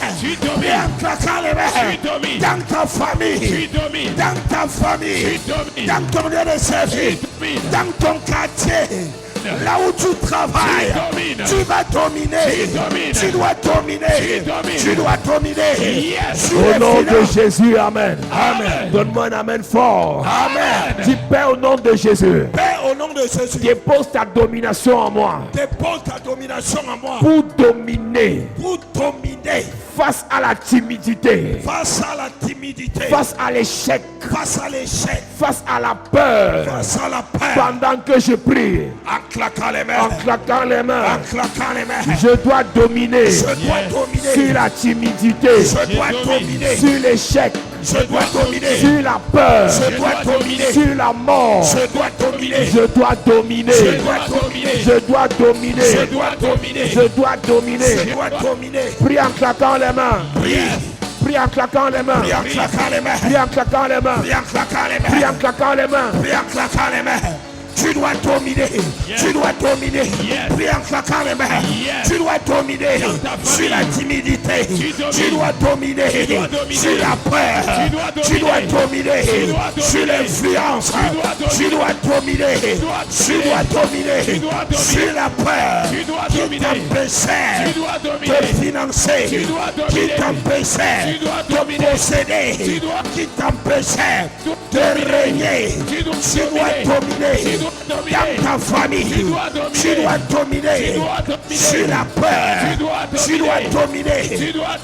Prie en claquant les mains. Dans ta famille, dans ta famille, dans ton lieu de service, dans ton quartier. Là où tu travailles, tu vas dominer. Tu dois dominer. Tu dois dominer. Au nom de Jésus, amen. Amen. Donne-moi un amen fort. Amen. Dis Père au nom de Jésus. Père, au nom de Jésus, Dépose ta domination en moi. dépose ta domination en moi Pour dominer pour dominer face à la timidité, face à la timidité, face à l'échec, face à l'échec, face à la peur. face à la peur. Pendant que je prie, En claquant les en mains, claquant les en mains, claquant les mains, je dois dominer je dois dominer. sur la timidité, Je dois dominer. sur l'échec, Je dois dominer. sur la peur, Je dois dominer. sur la mort. Je dois dominer. Je dois dominer. Je dois dominer. Je dois dominer. Je dois dominer. Je dois dominer. Je dois dominer. Prie en claquant les mains. Prie. Prie en claquant les mains. Prie en claquant les mains. Prie en claquant les mains. Prie en claquant les Prie mains. en claquant les mains. Prie en claquant les mains. Tu dois dominer. Tu dois dominer. Prie en claquant les mains. Tu dois dominer sur la timidité. Tu dois dominer sur la peur. Tu dois dominer sur l'influence. Tu dois dominer. Tu dois dominer sur la peur qui t'empêchait de financer, qui t'empêchait de posséder, qui t'empêchait de régner. Tu dois dominer dans ta famille. Tu dois dominer sur la peur. Tu dois dominer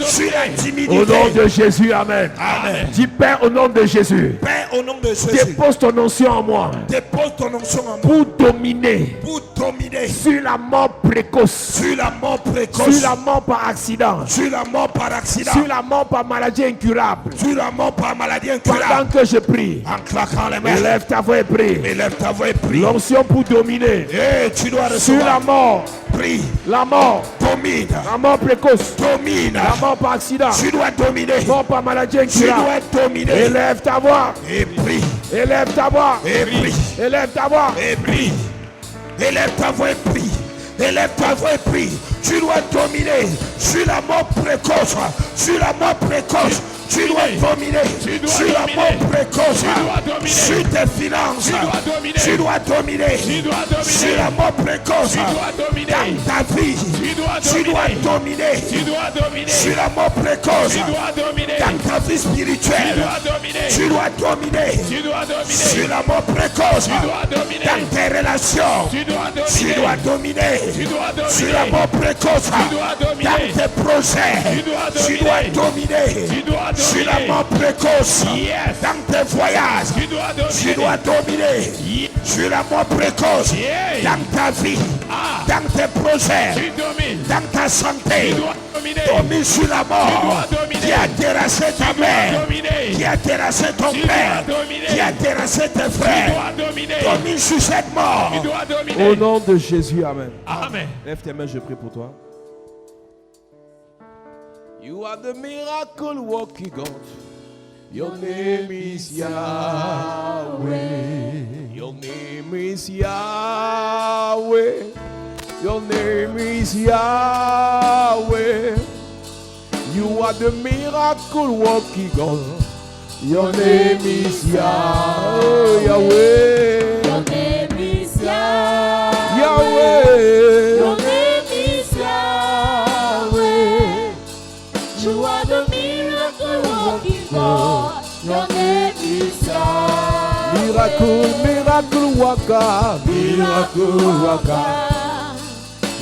sur la timidité. Au nom de Jésus, amen. Amen. Dis Père au nom de Jésus. Père, au nom de Jésus, Dépose ton onction en moi dépose ton onction en moi pour dominer pour dominer sur la mort précoce, sur la mort précoce, sur la mort par accident, sur la mort par accident, sur la mort par maladie incurable. sur la mort par maladie Pendant incurable. que je prie, En claquant les mains, élève ta voix et prie. élève ta voix et prie. L'onction pour dominer Et tu dois sur la recevoir. mort, Prie, la mort, domine, la mort précoce, domine. la mort par accident, Tu dois dominer. mort par maladie Tu incurable. dois dominer. Élève ta voix, Et prie, élève ta voix, et prie, élève ta voix. et prie. Élève ta voix et prie. Élève ta voix et prie. Tu dois dominer sur la mort précoce. Sur la mort précoce. Tu dois dominer sur la mort précoce. Sur tes finances. Tu dois dominer sur la mort précoce. Dans ta vie. Tu dois dominer sur la mort précoce. Dans ta vie spirituelle. Tu dois dominer sur la mort précoce. Dans tes relations. Tu dois dominer sur la mort précoce. Dans tes projets. Tu dois dominer sur la mort précoce. Dans tes voyages. Tu dois dominer sur la mort précoce. Dans ta vie. Dans tes projets. Dans ta santé. Domine sur la mort qui a terrassé ta mère, qui a terrassé ton père, qui a terrassé tes frères. Domine sur cette mort. Au nom de Jésus, amen. Amen. Lève tes mains, je prie pour toi. You are the miracle working God. Your name is Yahweh. Your name is Yahweh. Your name is Yahweh. You are the miracle working God. Your name is Yahweh. Your name is Yahweh. Yahweh. Your name is Yahweh. You are the miracle working God. Your name is Yahweh. Miracle worker, miracle worker.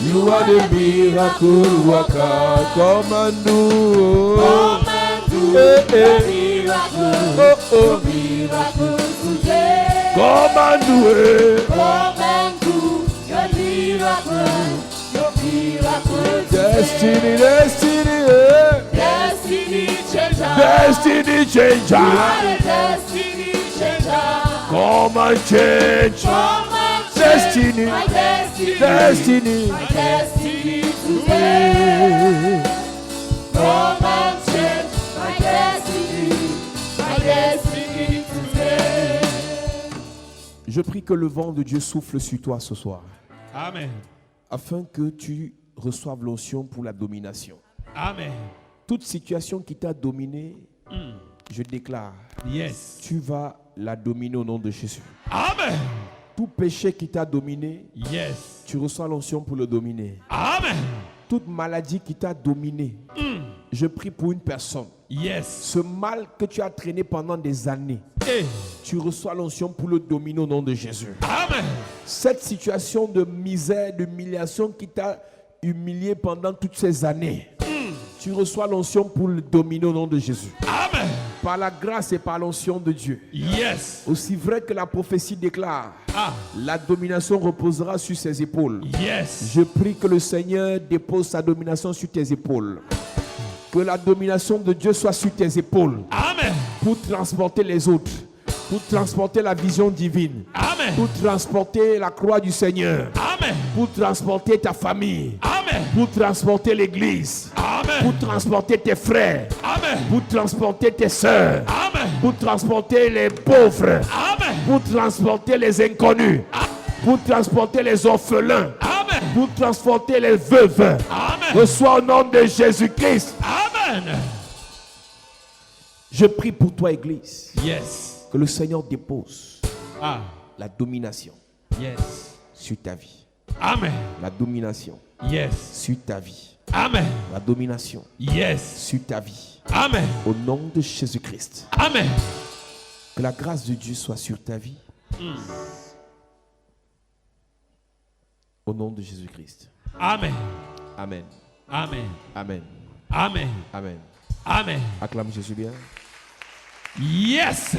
You are the miracle worker. Come and do. Come and do the miracle. Miracle today. Come and do it. Come and do your miracle. Your miracle today. Destiny, destiny, eh. Destiny changer. Destiny changer. You are the destiny changer. Come and change. Come and change Destiny. my destiny. Destiny. My destiny today. Come and change my destiny. My destiny today. Je prie que le vent de Dieu souffle sur toi ce soir, Amen. afin que tu reçoives l'onction pour la domination. Amen. Toute situation qui t'a dominé, je déclare, Yes. tu vas la dominer au nom de Jésus. Amen. Tout péché qui t'a dominé, Yes. tu reçois l'onction pour le dominer. Amen. Toute maladie qui t'a dominé, je prie pour une personne. Yes. Ce mal que tu as traîné pendant des années, Eh. tu reçois l'onction pour le dominer au nom de Jésus. Amen. Cette situation de misère, d'humiliation qui t'a humilié pendant toutes ces années, tu reçois l'onction pour le dominer au nom de Jésus. Amen. Par la grâce et par l'onction de Dieu. Yes. Aussi vrai que la prophétie déclare, Ah. la domination reposera sur ses épaules. Yes. Je prie que le Seigneur dépose sa domination sur tes épaules. Que la domination de Dieu soit sur tes épaules Amen. pour transporter les autres, pour transporter la vision divine, Amen. pour transporter la croix du Seigneur, Amen. pour transporter ta famille, Amen. pour transporter l'église, Amen. pour transporter tes frères, Amen. pour transporter tes sœurs, Amen. pour transporter les pauvres, Amen. pour transporter les inconnus, pour transporter les orphelins, Amen. pour transporter les veuves. Amen. Reçois au nom de Jésus-Christ. Amen. Je prie pour toi, Église, Yes. que le Seigneur dépose Ah. la domination Yes. sur ta vie. Amen. La domination Yes. sur ta vie. Amen. La domination Yes. sur ta vie. Amen. Au nom de Jésus-Christ. Amen. Que la grâce de Dieu soit sur ta vie. Au nom de Jésus-Christ. Amen. Amen. Amen. Amen. Amen. Amen. Amen. Acclame Jésus bien. Yes.